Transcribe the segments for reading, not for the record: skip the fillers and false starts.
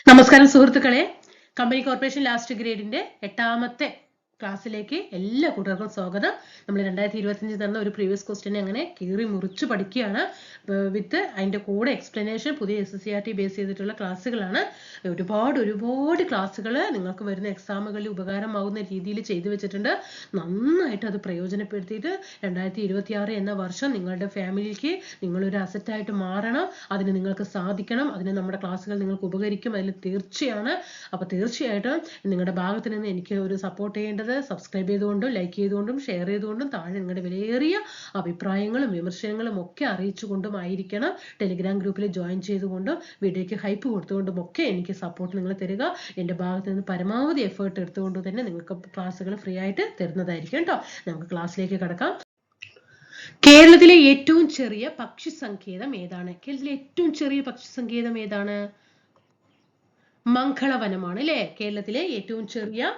നമസ്കാരം സുഹൃത്തുക്കളെ, company corporation last ഗ്രേഡിന്റെ 8ാമത്തെ ക്ലാസ്സിലേക്ക് എല്ലാ കൂട്ടുകാർക്കും സ്വാഗതം. നമ്മൾ 2025 തന്ന ഒരു പ്രീവിയസ് ക്വസ്റ്റ്യനെ അങ്ങനെ കീറി മുറിച്ച് പഠിക്കുകയാണ്. വിത്ത് അതിന്റെ കൂടെ എക്സ്പ്ലനേഷൻ പുതിയ SSCRT ബേസ് ചെയ്തിട്ടുള്ള ക്ലാസ്സുകളാണ്. ഒരുപാട് ക്ലാസ്സുകൾ നിങ്ങൾക്ക് വരുന്ന എക്സാമുകളിൽ ഉപകാരമാകുന്ന രീതിയിൽ ചെയ്തു വെച്ചിട്ടുണ്ട്. നന്നായിട്ട് അത് പ്രയോജനപ്പെടുത്തിയിട്ട് 2026 എന്ന വർഷം നിങ്ങളുടെ ഫാമിലിക്ക് നിങ്ങളൊരു അസറ്റായിട്ട് മാറണം. അതിന് നിങ്ങൾക്ക് സാധിക്കണം. അതിന് നമ്മുടെ ക്ലാസ്സുകൾ നിങ്ങൾക്ക് ഉപകരിക്കും, അതിൽ തീർച്ചയാണ്. അപ്പോൾ തീർച്ചയായിട്ടും നിങ്ങളുടെ ഭാഗത്ത് നിന്ന് എനിക്ക് ഒരു സപ്പോർട്ട് ചെയ്യേണ്ടത് സബ്സ്ക്രൈബ് ചെയ്തുകൊണ്ടും ലൈക്ക് ചെയ്തുകൊണ്ടും ഷെയർ ചെയ്തുകൊണ്ടും താഴെ നിങ്ങളുടെ വിലയേറിയ അഭിപ്രായങ്ങളും വിമർശനങ്ങളും ഒക്കെ അറിയിച്ചുകൊണ്ടും ആയിരിക്കണം. ടെലിഗ്രാം ഗ്രൂപ്പിൽ ജോയിൻ ചെയ്തുകൊണ്ടും വീഡിയോയ്ക്ക് ഹൈപ്പ് കൊടുത്തുകൊണ്ടും ഒക്കെ എനിക്ക് സപ്പോർട്ട് നിങ്ങൾ തരിക. എൻ്റെ ഭാഗത്ത് നിന്ന് പരമാവധി എഫേർട്ട് എടുത്തുകൊണ്ട് തന്നെ നിങ്ങൾക്ക് ക്ലാസ്സുകൾ ഫ്രീ ആയിട്ട് തരുന്നതായിരിക്കും കേട്ടോ. നമുക്ക് ക്ലാസ്സിലേക്ക് കടക്കാം. കേരളത്തിലെ ഏറ്റവും ചെറിയ പക്ഷി സങ്കേതം ഏതാണ്? കേരളത്തിലെ ഏറ്റവും ചെറിയ പക്ഷി സങ്കേതം ഏതാണ്? മംഗളവനമാണ് അല്ലെ. കേരളത്തിലെ ഏറ്റവും ചെറിയ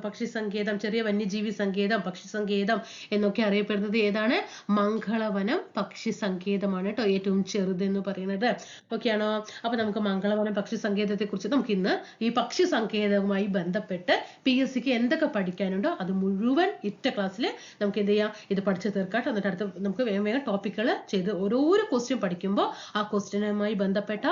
പക്ഷി സങ്കേതം, ചെറിയ വന്യജീവി സങ്കേതം, പക്ഷി സങ്കേതം എന്നൊക്കെ അറിയപ്പെടുന്നത് ഏതാണ്? മംഗളവനം പക്ഷി സങ്കേതമാണ് കേട്ടോ ഏറ്റവും ചെറുതെന്ന് പറയുന്നത്. ഓക്കെയാണോ? അപ്പൊ നമുക്ക് മംഗളവനം പക്ഷി സങ്കേതത്തെ കുറിച്ച് നമുക്ക് ഇന്ന് ഈ പക്ഷി സങ്കേതവുമായി ബന്ധപ്പെട്ട് PSCക്ക് എന്തൊക്കെ പഠിക്കാനുണ്ടോ അത് മുഴുവൻ ഇറ്റ ക്ലാസ്സിൽ നമുക്ക് എന്ത് ചെയ്യാം, ഇത് പഠിച്ചു തീർക്കാം. എന്നിട്ട് അടുത്ത നമുക്ക് വേഗം ടോപ്പിക്കുകൾ ചെയ്ത് ഓരോരോ ക്വസ്റ്റ്യൻ പഠിക്കുമ്പോൾ ആ ക്വസ്റ്റ്യനുമായി ബന്ധപ്പെട്ട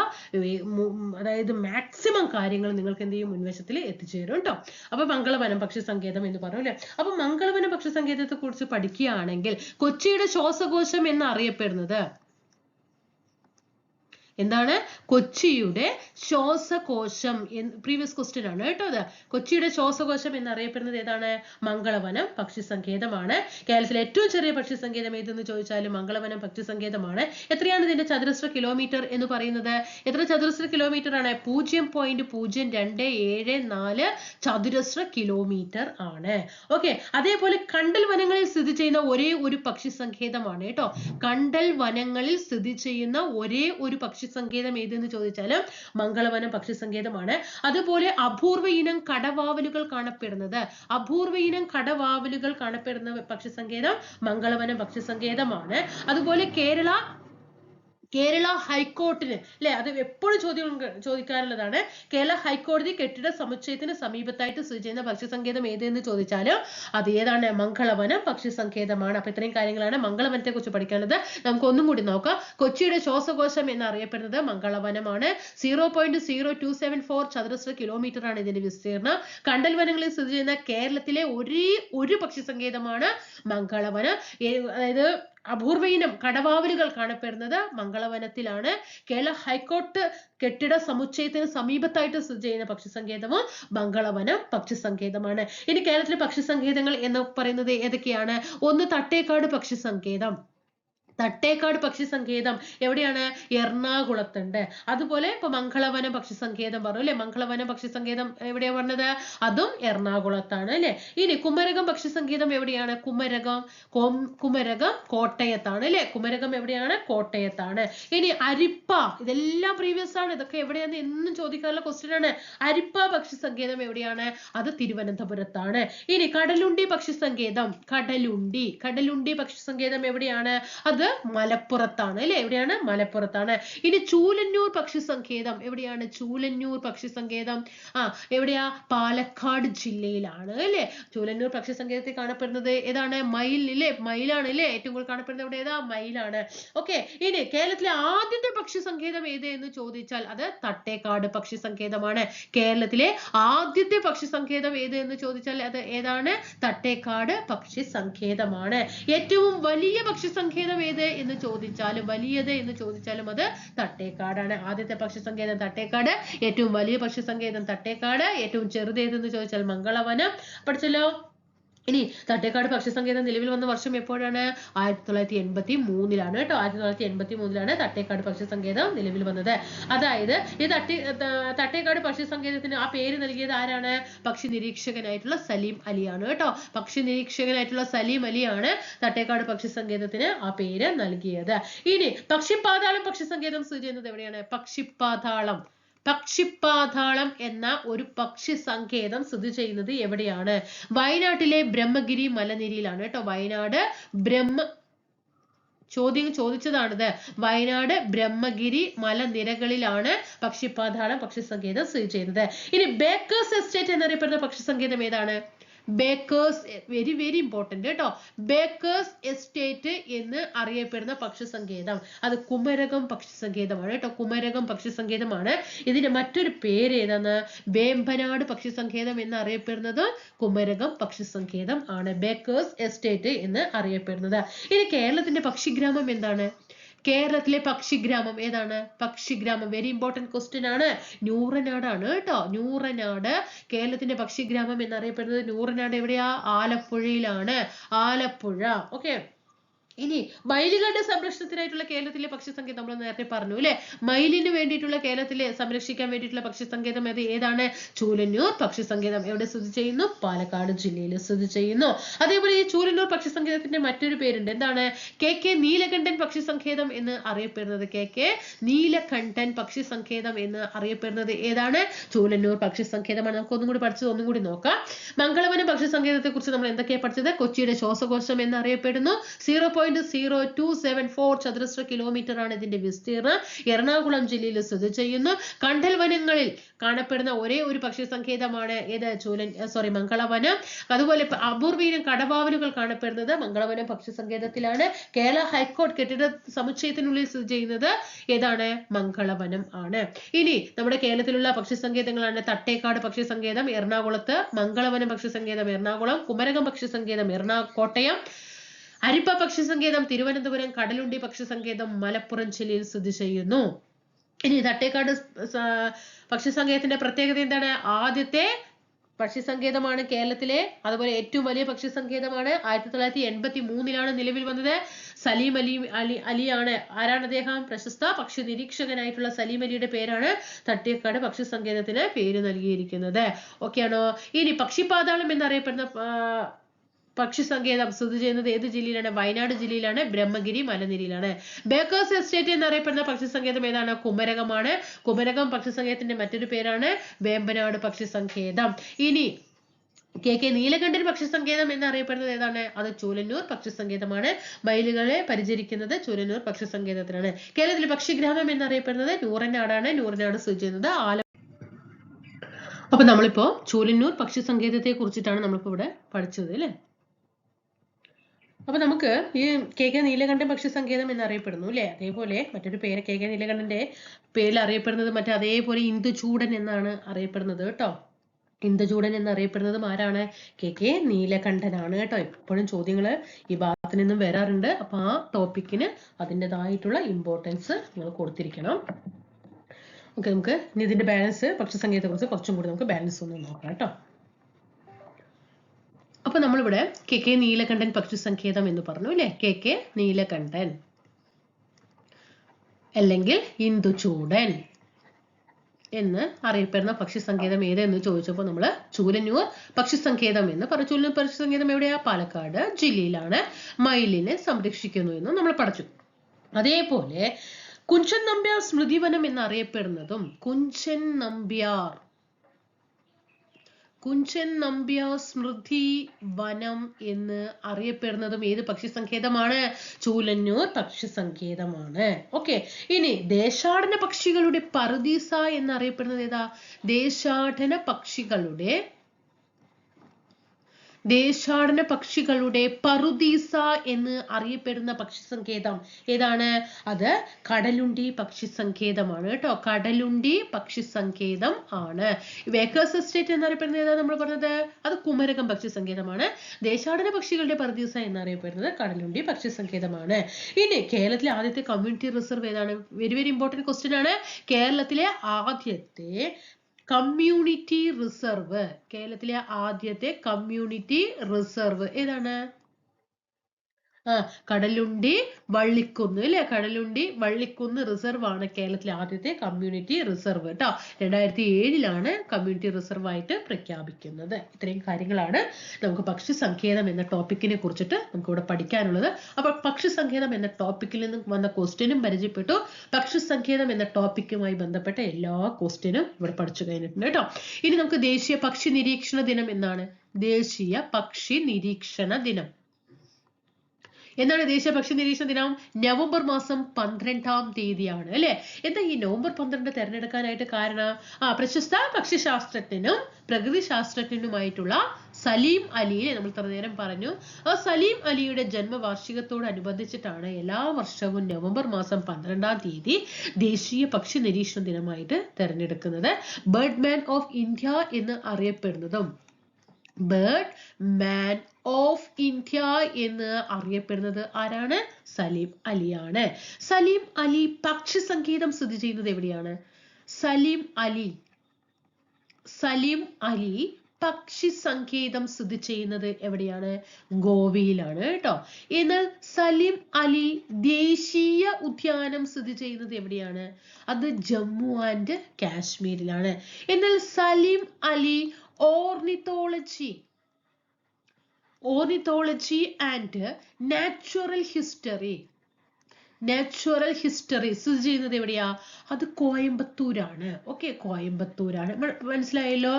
അതായത് മാക്സിമം കാര്യങ്ങൾ നിങ്ങൾക്ക് എന്ത് ചെയ്യും, മുൻവശത്തിൽ എത്തിച്ചേരും കേട്ടോ. അപ്പൊ മംഗളവനം പക്ഷി സങ്കേതം എന്ന് പറഞ്ഞു അല്ലെ. അപ്പൊ മംഗളവനം പക്ഷി സങ്കേതത്തെ കുറിച്ച് പഠിക്കുകയാണെങ്കിൽ കൊച്ചിയുടെ ശ്വാസകോശം എന്ന് അറിയപ്പെടുന്നത് എന്താണ്? കൊച്ചിയുടെ ശ്വാസകോശം. പ്രീവിയസ് ക്വസ്റ്റ്യൻ ആണ് കേട്ടോ അത്. കൊച്ചിയുടെ ശ്വാസകോശം എന്നറിയപ്പെടുന്നത് ഏതാണ്? മംഗളവനം പക്ഷി സങ്കേതമാണ്. കേരളത്തിലെ ഏറ്റവും ചെറിയ പക്ഷി സങ്കേതം ഏതെന്ന് ചോദിച്ചാലും മംഗളവനം പക്ഷി സങ്കേതമാണ്. എത്രയാണ് ഇതിന്റെ ചതുരശ്ര കിലോമീറ്റർ എന്ന് പറയുന്നത്? എത്ര ചതുരശ്ര കിലോമീറ്റർ ആണ്? 0.0274 ചതുരശ്ര കിലോമീറ്റർ ആണ്. ഓക്കെ. അതേപോലെ കണ്ടൽ വനങ്ങളിൽ സ്ഥിതി ചെയ്യുന്ന ഒരേ ഒരു പക്ഷി സങ്കേതമാണ് കേട്ടോ. കണ്ടൽ വനങ്ങളിൽ സ്ഥിതി ചെയ്യുന്ന ഒരേ ഒരു പക്ഷി സങ്കേതം ഏതെന്ന് ചോദിച്ചാലും മംഗളവനം പക്ഷി സങ്കേതമാണ്. അതുപോലെ അപൂർവ ഇനം കടവാവലുകൾ കാണപ്പെടുന്നത് പക്ഷി സങ്കേതം മംഗളവനം പക്ഷി സങ്കേതമാണ്. അതുപോലെ കേരള ഹൈക്കോർട്ടിന് അല്ലെ, അത് എപ്പോഴും ചോദിക്കാറുള്ളതാണ്. കേരള ഹൈക്കോടതി കെട്ടിട സമുച്ചയത്തിന് സമീപത്തായിട്ട് സ്ഥിതി ചെയ്യുന്ന പക്ഷി സങ്കേതം ഏതെന്ന് ചോദിച്ചാലും അത് ഏതാണ്? മംഗളവനം പക്ഷി സങ്കേതമാണ്. അപ്പൊ ഇത്രയും കാര്യങ്ങളാണ് മംഗളവനത്തെ കുറിച്ച് പഠിക്കാനുള്ളത്. നമുക്ക് ഒന്നും കൂടി നോക്കാം. കൊച്ചിയുടെ ശ്വാസകോശം എന്നറിയപ്പെടുന്നത് മംഗളവനമാണ്. 0.0274 ചതുരശ്ര കിലോമീറ്റർ ആണ് ഇതിന്റെ വിസ്തീർണം. കണ്ടൽ വനങ്ങളിൽ സ്ഥിതി ചെയ്യുന്ന കേരളത്തിലെ ഒരേ ഒരു പക്ഷി സങ്കേതമാണ് മംഗളവനം. അതായത് അപൂർവ ഇനം കടവാവലുകൾ കാണപ്പെടുന്നത് മംഗളവനത്തിലാണ്. കേരള ഹൈക്കോർട്ട് കെട്ടിട സമുച്ചയത്തിന് സമീപത്തായിട്ട് സ്ഥിതി ചെയ്യുന്ന പക്ഷി സങ്കേതവും മംഗളവനം പക്ഷി സങ്കേതമാണ്. ഇനി കേരളത്തിലെ പക്ഷി സങ്കേതങ്ങൾ എന്ന് പറയുന്നത് ഏതൊക്കെയാണ്? ഒന്ന് തട്ടേക്കാട് പക്ഷി സങ്കേതം. തട്ടേക്കാട് പക്ഷി സങ്കേതം എവിടെയാണ്? എറണാകുളത്തുണ്ട്. അതുപോലെ ഇപ്പൊ മംഗളവനം പക്ഷി സങ്കേതം പറഞ്ഞു അല്ലെ. മംഗളവനം പക്ഷി സങ്കേതം എവിടെയാ പറഞ്ഞത്? അതും എറണാകുളത്താണ് അല്ലെ. ഇനി കുമരകം പക്ഷി സങ്കേതം എവിടെയാണ്? കുമരകം കോട്ടയത്താണ് അല്ലെ. കുമരകം എവിടെയാണ്? കോട്ടയത്താണ്. ഇനി അരിപ്പ, ഇതെല്ലാം പ്രീവിയസ് ആണ്. ഇതൊക്കെ എവിടെയാന്ന് എന്നും ചോദിക്കാനുള്ള ക്വസ്റ്റ്യൻ ആണ്. അരിപ്പ പക്ഷി സങ്കേതം എവിടെയാണ്? അത് തിരുവനന്തപുരത്താണ്. ഇനി കടലുണ്ടി പക്ഷി സങ്കേതം, കടലുണ്ടി പക്ഷി സങ്കേതം എവിടെയാണ്? അത് മലപ്പുറത്താണ് അല്ലെ. എവിടെയാണ്? മലപ്പുറത്താണ്. ഇനി ചൂലന്നൂർ പക്ഷി സങ്കേതം എവിടെയാണ്? ചൂലന്നൂർ പക്ഷി സങ്കേതം എവിടെയാ? പാലക്കാട് ജില്ലയിലാണ് അല്ലെ. ചൂലന്നൂർ പക്ഷി സങ്കേതത്തിൽ കാണപ്പെടുന്നത് ഏതാണ്? മയിലാണ് അല്ലെ. ഏറ്റവും കൂടുതൽ കാണപ്പെടുന്നത് എവിടെ? ഏതാ? മയിലാണ്. ഓക്കെ. ഇനി കേരളത്തിലെ ആദ്യത്തെ പക്ഷി സങ്കേതം ഏത് എന്ന് ചോദിച്ചാൽ അത് തട്ടേക്കാട് പക്ഷി സങ്കേതമാണ്. കേരളത്തിലെ ആദ്യത്തെ പക്ഷി സങ്കേതം ഏത് എന്ന് ചോദിച്ചാൽ അത് ഏതാണ്? തട്ടേക്കാട് പക്ഷി സങ്കേതമാണ്. ഏറ്റവും വലിയ പക്ഷി സങ്കേതം ഏത് എന്ന് ചോദിച്ചാലും അത് തട്ടേക്കാടാണ്. ആദ്യത്തെ പക്ഷി സങ്കേതം തട്ടേക്കാട്, ഏറ്റവും വലിയ പക്ഷി സങ്കേതം തട്ടേക്കാട്, ഏറ്റവും ചെറുത് ഏതെന്ന് ചോദിച്ചാൽ മംഗളവനം. പഠിച്ചല്ലോ. ഇനി തട്ടേക്കാട് പക്ഷി സങ്കേതം നിലവിൽ വന്ന വർഷം എപ്പോഴാണ്? 1983 കേട്ടോ. 1983 തട്ടേക്കാട് പക്ഷി സങ്കേതം നിലവിൽ വന്നത്. അതായത് ഈ തട്ടേക്കാട് പക്ഷി സങ്കേതത്തിന് ആ പേര് നൽകിയത് ആരാണ്? പക്ഷി നിരീക്ഷകനായിട്ടുള്ള സലീം അലിയാണ് കേട്ടോ. പക്ഷി നിരീക്ഷകനായിട്ടുള്ള സലീം അലിയാണ് തട്ടേക്കാട് പക്ഷി സങ്കേതത്തിന് ആ പേര് നൽകിയത്. ഇനി പക്ഷിപ്പാതാളം പക്ഷി സങ്കേതം സ്ഥിതി ചെയ്യുന്നത് എവിടെയാണ്? പക്ഷിപ്പാതാളം എന്ന ഒരു പക്ഷി സങ്കേതം സ്ഥിതി ചെയ്യുന്നത് എവിടെയാണ്? വയനാട്ടിലെ ബ്രഹ്മഗിരി മലനിരയിലാണ് കേട്ടോ. വയനാട് ചോദ്യം ചോദിച്ചതാണിത്. വയനാട് ബ്രഹ്മഗിരി മലനിരകളിലാണ് പക്ഷിപാതാളം പക്ഷി സങ്കേതം സ്ഥിതി ചെയ്യുന്നത്. ഇനി ബേക്കേഴ്സ് എസ്റ്റേറ്റ് എന്നറിയപ്പെടുന്ന പക്ഷി സങ്കേതം ഏതാണ്? ബേക്കേഴ്സ്, വെരി വെരി ഇമ്പോർട്ടന്റ് കേട്ടോ. ബേക്കേഴ്സ് എസ്റ്റേറ്റ് എന്ന് അറിയപ്പെടുന്ന പക്ഷി സങ്കേതം അത് കുമരകം പക്ഷി സങ്കേതമാണ് കേട്ടോ. കുമരകം പക്ഷി സങ്കേതമാണ്. ഇതിന്റെ മറ്റൊരു പേര് ഏതാണ്? വേമ്പനാട് പക്ഷി സങ്കേതം എന്ന് അറിയപ്പെടുന്നത് കുമരകം പക്ഷി സങ്കേതം ആണ്. ബേക്കേഴ്സ് എസ്റ്റേറ്റ് എന്ന് അറിയപ്പെടുന്നത്. ഇനി കേരളത്തിന്റെ പക്ഷിഗ്രാമം എന്താണ്? കേരളത്തിലെ പക്ഷിഗ്രാമം ഏതാണ്? പക്ഷിഗ്രാമം വെരി ഇമ്പോർട്ടന്റ് ക്വസ്റ്റ്യൻ ആണ്. നൂറനാടാണ് കേട്ടോ. നൂറനാട് കേരളത്തിന്റെ പക്ഷിഗ്രാമം എന്നറിയപ്പെടുന്നത്. നൂറനാട് എവിടെയാ? ആലപ്പുഴയിലാണ്. ആലപ്പുഴ. ഓക്കെ. ഇനി മയിലുകളുടെ സംരക്ഷണത്തിനായിട്ടുള്ള കേരളത്തിലെ പക്ഷി സങ്കേതം നമ്മൾ നേരത്തെ പറഞ്ഞു അല്ലെ. മയിലിന് വേണ്ടിയിട്ടുള്ള കേരളത്തിലെ സംരക്ഷിക്കാൻ വേണ്ടിയിട്ടുള്ള പക്ഷി സങ്കേതം ഏതാണ്? ചൂലന്നൂർ പക്ഷി സങ്കേതം. എവിടെ സ്ഥിതി ചെയ്യുന്നു? പാലക്കാട് ജില്ലയിൽ സ്ഥിതി ചെയ്യുന്നു. അതേപോലെ ഈ ചൂലന്നൂർ പക്ഷി സങ്കേതത്തിന്റെ മറ്റൊരു പേരുണ്ട്. എന്താണ്? KK നീലകണ്ഠൻ പക്ഷി സങ്കേതം എന്ന് അറിയപ്പെടുന്നത്. KK നീലകണ്ഠൻ പക്ഷി സങ്കേതം എന്ന് അറിയപ്പെടുന്നത് ഏതാണ്? ചൂലന്നൂർ പക്ഷി സങ്കേതമാണ്. നമുക്ക് ഒന്നും കൂടി പഠിച്ചത് ഒന്നും കൂടി നോക്കാം. മംഗളവനം പക്ഷി സങ്കേതത്തെ കുറിച്ച് നമ്മൾ എന്തൊക്കെയാണ് പഠിച്ചത്? കൊച്ചിയുടെ ശ്വാസകോശം എന്നറിയപ്പെടുന്നു. 0.0274 ചതുരശ്ര കിലോമീറ്റർ ആണ് ഇതിന്റെ വിസ്തീർണം. എറണാകുളം ജില്ലയിൽ സ്ഥിതി ചെയ്യുന്നു. കണ്ടൽ വനങ്ങളിൽ കാണപ്പെടുന്ന ഒരേ ഒരു പക്ഷി സങ്കേതമാണ് ഏത്? മംഗളവനം. അതുപോലെ അപൂർവീനം കടവാവലുകൾ കാണപ്പെടുന്നത് മംഗളവനം പക്ഷി സങ്കേതത്തിലാണ്. കേരള ഹൈക്കോടതി കെട്ടിട സമുച്ചയത്തിനുള്ളിൽ സ്ഥിതി ചെയ്യുന്നത് ഏതാണ്? മംഗളവനം ആണ്. ഇനി നമ്മുടെ കേരളത്തിലുള്ള പക്ഷി സങ്കേതങ്ങളാണ് തട്ടേക്കാട് പക്ഷി സങ്കേതം എറണാകുളത്ത്, മംഗളവനം പക്ഷി സങ്കേതം എറണാകുളം, കുമരകം പക്ഷി സങ്കേതം കോട്ടയം, അരിപ്പ പക്ഷി സങ്കേതം തിരുവനന്തപുരം, കടലുണ്ടി പക്ഷി സങ്കേതം മലപ്പുറം ജില്ലയിൽ സ്ഥിതി ചെയ്യുന്നു. ഇനി തട്ടേക്കാട് പക്ഷി സങ്കേതത്തിന്റെ പ്രത്യേകത എന്താണ്? ആദ്യത്തെ പക്ഷി സങ്കേതമാണ് കേരളത്തിലെ. അതുപോലെ ഏറ്റവും വലിയ പക്ഷി സങ്കേതമാണ്. 1983 നിലവിൽ വന്നത്. സലീം അലിയാണ്. ആരാണ് അദ്ദേഹം? പ്രശസ്ത പക്ഷി നിരീക്ഷകനായിട്ടുള്ള സലീം അലിയുടെ പേരാണ് തട്ടേക്കാട് പക്ഷി സങ്കേതത്തിന് പേര് നൽകിയിരിക്കുന്നത്. ഓക്കെ ആണോ? ഇനി പക്ഷിപാതാളം എന്നറിയപ്പെടുന്ന പക്ഷി സങ്കേതം സ്ഥിതി ചെയ്യുന്നത് ഏത് ജില്ലയിലാണ്? വയനാട് ജില്ലയിലാണ്. ബ്രഹ്മഗിരി മലനിരയിലാണ്. ബേക്കേഴ്സ് എസ്റ്റേറ്റ് എന്നറിയപ്പെടുന്ന പക്ഷി സങ്കേതം ഏതാണ്? കുമരകമാണ്. കുമരകം പക്ഷി സങ്കേതത്തിന്റെ മറ്റൊരു പേരാണ് വേമ്പനാട് പക്ഷി സങ്കേതം. ഇനി KK നീലകണ്ഠൻ പക്ഷി സങ്കേതം എന്നറിയപ്പെടുന്നത് ഏതാണ്? അത് ചൂലന്നൂർ പക്ഷി സങ്കേതമാണ്. മയിലുകളെ പരിചരിക്കുന്നത് ചൂലന്നൂർ പക്ഷി സങ്കേതത്തിലാണ്. കേരളത്തിലെ പക്ഷിഗ്രാമം എന്നറിയപ്പെടുന്നത് നൂറനാടാണ്. നൂറനാട് സ്ഥിതി ചെയ്യുന്നത് അപ്പൊ നമ്മളിപ്പോ ചൂലന്നൂർ പക്ഷി സങ്കേതത്തെ കുറിച്ചിട്ടാണ് നമ്മളിപ്പോ ഇവിടെ പഠിച്ചത് അല്ലെ. അപ്പൊ നമുക്ക് ഈ KK നീലകണ്ഠൻ പക്ഷി സങ്കേതം എന്നറിയപ്പെടുന്നു അല്ലെ. അതേപോലെ മറ്റൊരു പേര് KK നീലകണ്ഠന്റെ പേരിൽ അറിയപ്പെടുന്നത് അതേപോലെ ഇന്ദുചൂടൻ എന്നാണ് അറിയപ്പെടുന്നത് കേട്ടോ. ഇന്ദുചൂടൻ എന്നറിയപ്പെടുന്നതും ആരാണ്? KK നീലകണ്ഠനാണ് കേട്ടോ. എപ്പോഴും ചോദ്യങ്ങൾ ഈ ഭാഗത്ത് നിന്നും വരാറുണ്ട്. അപ്പൊ ആ ടോപ്പിക്കിന് അതിൻ്റെതായിട്ടുള്ള ഇമ്പോർട്ടൻസ് നിങ്ങൾ കൊടുത്തിരിക്കണം. ഓക്കെ, നമുക്ക് ഇനി ഇതിന്റെ ബാലൻസ് പക്ഷി സങ്കേതത്തെ കുറിച്ച് കുറച്ചും കൂടി നമുക്ക് ബാലൻസ് ഒന്ന് നോക്കാം കേട്ടോ. അപ്പൊ നമ്മളിവിടെ KK നീലകണ്ഠൻ പക്ഷി സങ്കേതം എന്ന് പറഞ്ഞു അല്ലെ. KK നീലകണ്ഠൻ അല്ലെങ്കിൽ ഇന്ദുചൂടൻ എന്ന് അറിയപ്പെടുന്ന പക്ഷി സങ്കേതം ഏതെന്ന് ചോദിച്ചപ്പോൾ നമ്മൾ ചൂലന്നൂർ പക്ഷി സങ്കേതം എന്ന് പറഞ്ഞു. ചൂലന്നൂർ പക്ഷി സങ്കേതം എവിടെയാ? പാലക്കാട് ജില്ലയിലാണ്. മയിലിനെ സംരക്ഷിക്കുന്നു എന്നും നമ്മൾ പഠിച്ചു. അതേപോലെ കുഞ്ചൻ നമ്പ്യാർ സ്മൃതിവനം എന്നറിയപ്പെടുന്നതും കുഞ്ചൻ നമ്പ്യാർ സ്മൃതി വനം എന്ന് അറിയപ്പെടുന്നതും ഏത് പക്ഷി സങ്കേതമാണ്? ചൂലന്നൂർ പക്ഷി സങ്കേതമാണ്. ഓക്കെ. ഇനി ദേശാടന പക്ഷികളുടെ പറുദീസ എന്നറിയപ്പെടുന്നത് ഏതാ? ദേശാടന പക്ഷികളുടെ പറുദീസ എന്ന് അറിയപ്പെടുന്ന പക്ഷി സങ്കേതം ഏതാണ്? അത് കടലുണ്ടി പക്ഷി സങ്കേതമാണ് കേട്ടോ. കടലുണ്ടി പക്ഷി സങ്കേതം ആണ്. ബേക്കേഴ്സ് എസ്റ്റേറ്റ് എന്നറിയപ്പെടുന്നത് ഏതാ നമ്മൾ പറഞ്ഞത്? അത് കുമരകം പക്ഷി സങ്കേതമാണ്. ദേശാടന പക്ഷികളുടെ പറുദീസ എന്നറിയപ്പെടുന്നത് കടലുണ്ടി പക്ഷി സങ്കേതമാണ്. ഇനി കേരളത്തിലെ ആദ്യത്തെ കമ്മ്യൂണിറ്റി റിസർവ് ഏതാണ്? വെരി വെരി ഇമ്പോർട്ടന്റ് ക്വസ്റ്റ്യൻ ആണ്. കേരളത്തിലെ ആദ്യത്തെ കമ്മ്യൂണിറ്റി റിസർവ് ഏതാണ്? കടലുണ്ടി വള്ളിക്കുന്ന് അല്ലെ. കടലുണ്ടി വള്ളിക്കുന്ന് റിസർവ് ആണ് കേരളത്തിലെ ആദ്യത്തെ കമ്മ്യൂണിറ്റി റിസർവ് കേട്ടോ. 2007 കമ്മ്യൂണിറ്റി റിസർവ് ആയിട്ട് പ്രഖ്യാപിക്കുന്നത്. ഇത്രയും കാര്യങ്ങളാണ് നമുക്ക് പക്ഷി സങ്കേതം എന്ന ടോപ്പിക്കിനെ കുറിച്ചിട്ട് നമുക്ക് ഇവിടെ പഠിക്കാനുള്ളത്. അപ്പൊ പക്ഷി സങ്കേതം എന്ന ടോപ്പിക്കിൽ നിന്ന് വന്ന ക്വസ്റ്റ്യനും പരിചയപ്പെട്ടു. പക്ഷി സങ്കേതം എന്ന ടോപ്പിക്കുമായി ബന്ധപ്പെട്ട എല്ലാ ക്വസ്റ്റ്യനും ഇവിടെ പഠിച്ചു കഴിഞ്ഞിട്ടുണ്ട് കേട്ടോ. ഇനി നമുക്ക് ദേശീയ പക്ഷി നിരീക്ഷണ ദിനം എന്നാണ്. ദേശീയ പക്ഷി നിരീക്ഷണ ദിനം എന്താണ് ദേശീയ പക്ഷി നിരീക്ഷണ ദിനം? നവംബർ മാസം 12-ാം തീയതിയാണ് അല്ലെ? എന്താ ഈ നവംബർ 12 തെരഞ്ഞെടുക്കാനായിട്ട് കാരണം? പ്രശസ്ത പക്ഷിശാസ്ത്രജ്ഞനും പ്രകൃതി ശാസ്ത്രജ്ഞനുമായിട്ടുള്ള സലീം അലിയെ നമ്മൾ ഇത്ര നേരം പറഞ്ഞു. ആ സലീം അലിയുടെ ജന്മവാർഷികത്തോടനുബന്ധിച്ചിട്ടാണ് എല്ലാ വർഷവും നവംബർ മാസം 12-ാം തീയതി ദേശീയ പക്ഷി നിരീക്ഷണ ദിനമായിട്ട് തെരഞ്ഞെടുക്കുന്നത്. ബേർഡ് മാൻ ഓഫ് ഇന്ത്യ എന്ന് അറിയപ്പെടുന്നതും ബേർഡ് മാൻ ഓഫ് ഇന്ത്യ എന്ന് അറിയപ്പെടുന്നത് ആരാണ്? സലീം അലിയാണ്. സലീം അലി പക്ഷി സങ്കേതം സ്ഥിതി ചെയ്യുന്നത് എവിടെയാണ്? സലീം അലി പക്ഷി സങ്കേതം സ്ഥിതി ചെയ്യുന്നത് എവിടെയാണ്? ഗോവയിലാണ് കേട്ടോ. എന്നാൽ സലീം അലി ദേശീയ ഉദ്യാനം സ്ഥിതി ചെയ്യുന്നത് എവിടെയാണ്? അത് ജമ്മു ആൻഡ് കാശ്മീരിലാണ്. എന്നാൽ Salim Ali ornithology and natural history സ്ഥിതി ചെയ്യുന്നത് എവിടെയാ? അത് കോയമ്പത്തൂരാണ്. ഓക്കെ, കോയമ്പത്തൂരാണ്. മനസ്സിലായല്ലോ.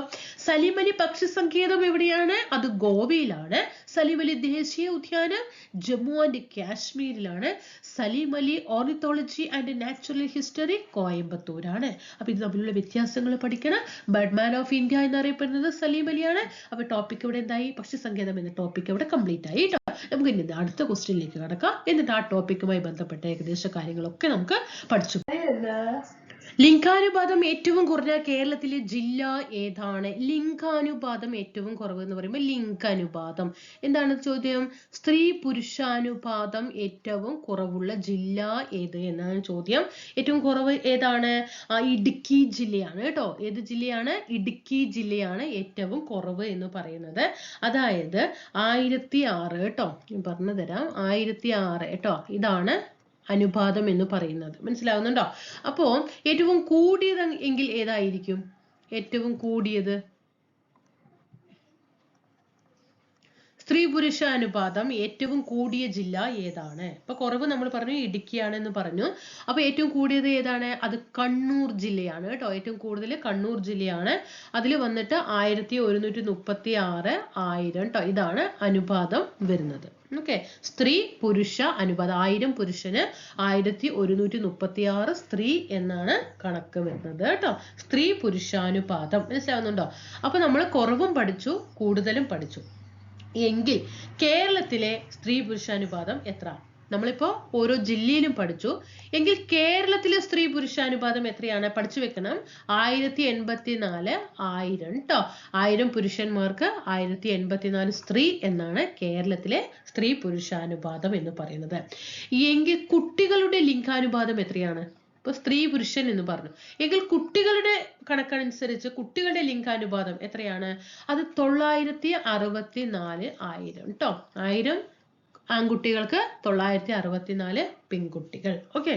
സലീം അലി പക്ഷി സങ്കേതം എവിടെയാണ്? അത് ഗോവയിലാണ്. സലീം അലി ദേശീയ ഉദ്യാനം ജമ്മു ആൻഡ് കാശ്മീരിലാണ്. Salim Ali ornithology and natural history കോയമ്പത്തൂരാണ്. അപ്പൊ ഇത് തമ്മിലുള്ള വ്യത്യാസങ്ങൾ പഠിക്കണം. ബേർഡ് മാൻ ഓഫ് ഇന്ത്യ എന്നറിയപ്പെടുന്നത് സലീം അലിയാണ്. അപ്പൊ ടോപ്പിക് ഇവിടെ എന്തായി? പക്ഷി സങ്കേതം എന്ന ടോപ്പിക് ഇവിടെ കംപ്ലീറ്റ് ആയി. നമുക്ക് ഇനി അടുത്ത ക്വസ്റ്റ്യനിലേക്ക് കടക്കാം. എന്നിട്ട് ആ ടോപ്പിക്കുമായി ബന്ധപ്പെട്ട ഏകദേശ കാര്യങ്ങളൊക്കെ നമുക്ക് പഠിച്ചു. ലിംഗാനുപാതം ഏറ്റവും കുറഞ്ഞ കേരളത്തിലെ ജില്ല ഏതാണ്? ലിംഗാനുപാതം ഏറ്റവും കുറവ് എന്ന് പറയുമ്പോൾ ലിംഗാനുപാതം എന്താണ് ചോദ്യം? സ്ത്രീ പുരുഷാനുപാതം ഏറ്റവും കുറവുള്ള ജില്ല ഏത് എന്നാണ് ചോദ്യം. ഏറ്റവും കുറവ് ഏതാണ്? ഇടുക്കി ജില്ലയാണ് കേട്ടോ. ഏത് ജില്ലയാണ്? ഇടുക്കി ജില്ലയാണ് ഏറ്റവും കുറവ് എന്ന് പറയുന്നത്. അതായത് 1006 കേട്ടോ. ഞാൻ പറഞ്ഞു തരാം. 1006 കേട്ടോ. ഇതാണ് അനുപാതം എന്ന് പറയുന്നത്. മനസ്സിലാവുന്നുണ്ടോ? അപ്പോ ഏറ്റവും കൂടിയത് എങ്കിൽ ഏതായിരിക്കും? ഏറ്റവും കൂടിയത് സ്ത്രീ പുരുഷ അനുപാതം ഏറ്റവും കൂടിയ ജില്ല ഏതാണ്? ഇപ്പൊ കുറവ് നമ്മൾ പറഞ്ഞു ഇടുക്കിയാണെന്ന് പറഞ്ഞു. അപ്പൊ ഏറ്റവും കൂടിയത് ഏതാണ്? അത് കണ്ണൂർ ജില്ലയാണ് കേട്ടോ. ഏറ്റവും കൂടുതൽ കണ്ണൂർ ജില്ലയാണ്. അതിൽ വന്നിട്ട് 1136 1000 കേട്ടോ. ഇതാണ് അനുപാതം വരുന്നത്. ഓക്കെ, സ്ത്രീ പുരുഷ അനുപാതം 1000 പുരുഷന് 1136 സ്ത്രീ എന്നാണ് കണക്ക് വരുന്നത് കേട്ടോ. സ്ത്രീ പുരുഷാനുപാതം മനസ്സിലാവുന്നുണ്ടോ? അപ്പൊ നമ്മൾ കുറവും പഠിച്ചു, കൂടുതലും പഠിച്ചു. എങ്കിൽ കേരളത്തിലെ സ്ത്രീ പുരുഷാനുപാതം എത്ര? നമ്മളിപ്പോ ഓരോ ജില്ലയിലും പഠിച്ചു. എങ്കിൽ കേരളത്തിലെ സ്ത്രീ പുരുഷാനുപാതം എത്രയാണ്? പഠിച്ചു വെക്കണം. 1084 1000 ട്ടോ. 1000 പുരുഷന്മാർക്ക് 1084 സ്ത്രീ എന്നാണ് കേരളത്തിലെ സ്ത്രീ പുരുഷാനുപാതം എന്ന് പറയുന്നത്. എങ്കിൽ കുട്ടികളുടെ ലിംഗാനുപാതം എത്രയാണ്? ഇപ്പൊ സ്ത്രീ പുരുഷൻ എന്ന് പറഞ്ഞു. എങ്കിൽ കുട്ടികളുടെ കണക്കനുസരിച്ച് കുട്ടികളുടെ ലിംഗാനുപാതം എത്രയാണ്? അത് 964 1000 ട്ടോ. 1000 ആൺകുട്ടികൾക്ക് 964 പെൺകുട്ടികൾ. ഓക്കെ,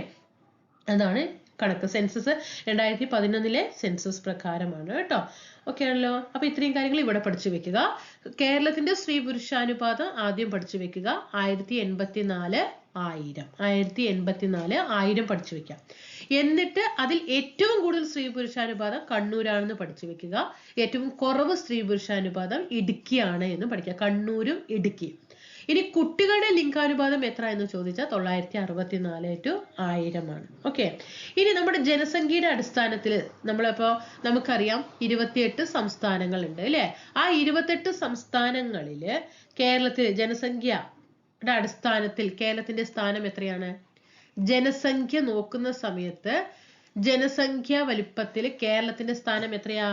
അതാണ് കണക്ക്. സെൻസസ് 2011 സെൻസസ് പ്രകാരമാണ് കേട്ടോ. ഓക്കെ ആണല്ലോ. അപ്പൊ ഇത്രയും കാര്യങ്ങൾ ഇവിടെ പഠിച്ചു വെക്കുക. കേരളത്തിന്റെ സ്ത്രീ പുരുഷാനുപാതം ആദ്യം പഠിച്ചു വെക്കുക. 1084 1000 1084 1000 പഠിച്ചു വെക്കാം. എന്നിട്ട് അതിൽ ഏറ്റവും കൂടുതൽ സ്ത്രീ പുരുഷാനുപാതം കണ്ണൂരാണെന്ന് പഠിച്ചു വെക്കുക. ഏറ്റവും കുറവ് സ്ത്രീ പുരുഷാനുപാതം ഇടുക്കിയാണ് എന്ന് പഠിക്കുക. കണ്ണൂരും ഇടുക്കിയും. ഇനി കുട്ടികളുടെ ലിംഗാനുപാതം എത്ര എന്ന് ചോദിച്ചാൽ 964 to 1000 ആണ്. ഓക്കെ, ഇനി നമ്മുടെ ജനസംഖ്യയുടെ അടിസ്ഥാനത്തിൽ നമുക്കറിയാം 28 സംസ്ഥാനങ്ങളുണ്ട് അല്ലെ? ആ 28 സംസ്ഥാനങ്ങളില് കേരളത്തിൽ ജനസംഖ്യയുടെ അടിസ്ഥാനത്തിൽ കേരളത്തിന്റെ സ്ഥാനം എത്രയാണ്? ജനസംഖ്യ നോക്കുന്ന സമയത്ത് ജനസംഖ്യ വലിപ്പത്തിൽ കേരളത്തിന്റെ സ്ഥാനം എത്രയാ?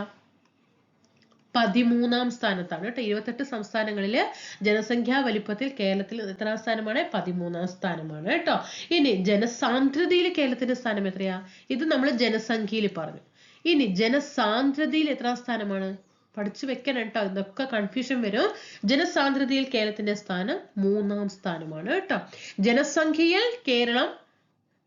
13-ാം സ്ഥാനത്താണ് കേട്ടോ. 28 സംസ്ഥാനങ്ങളില് ജനസംഖ്യാ വലിപ്പത്തിൽ കേരളത്തിൽ എത്രാം സ്ഥാനമാണ്? 13-ാം സ്ഥാനമാണ് കേട്ടോ. ഇനി ജനസാന്ദ്രതയിൽ കേരളത്തിന്റെ സ്ഥാനം എത്രയാ? ഇത് നമ്മൾ ജനസംഖ്യയിൽ പറഞ്ഞു. ഇനി ജനസാന്ദ്രതയിൽ എത്രാം സ്ഥാനമാണ്? പഠിച്ചു വെക്കണം കേട്ടോ. ഇതൊക്കെ കൺഫ്യൂഷൻ വരും. ജനസാന്ദ്രതയിൽ കേരളത്തിന്റെ സ്ഥാനം 3-ാം സ്ഥാനമാണ് കേട്ടോ. ജനസംഖ്യയിൽ കേരളം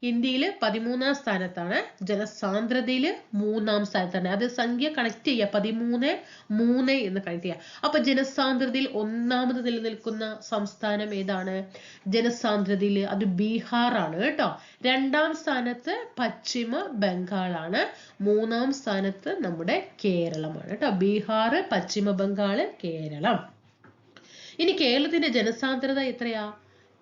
ഇന്ത്യയിൽ 13-ാം സ്ഥാനത്താണ്. ജനസാന്ദ്രതയിൽ 3-ാം സ്ഥാനത്താണ്. അത് സംഖ്യ കണക്ട് ചെയ്യുക. 13 3 എന്ന് കണക്ട് ചെയ്യുക. അപ്പൊ ജനസാന്ദ്രതയിൽ 1-ാമത് നിലനിൽക്കുന്ന സംസ്ഥാനം ഏതാണ്? ജനസാന്ദ്രതയിൽ അത് ബീഹാർ ആണ് കേട്ടോ. 2-ാം സ്ഥാനത്ത് പശ്ചിമ ബംഗാളാണ്. 3-ാം സ്ഥാനത്ത് നമ്മുടെ കേരളമാണ് കേട്ടോ. ബീഹാർ, പശ്ചിമ ബംഗാള്, കേരളം. ഇനി കേരളത്തിന്റെ ജനസാന്ദ്രത എത്രയാ?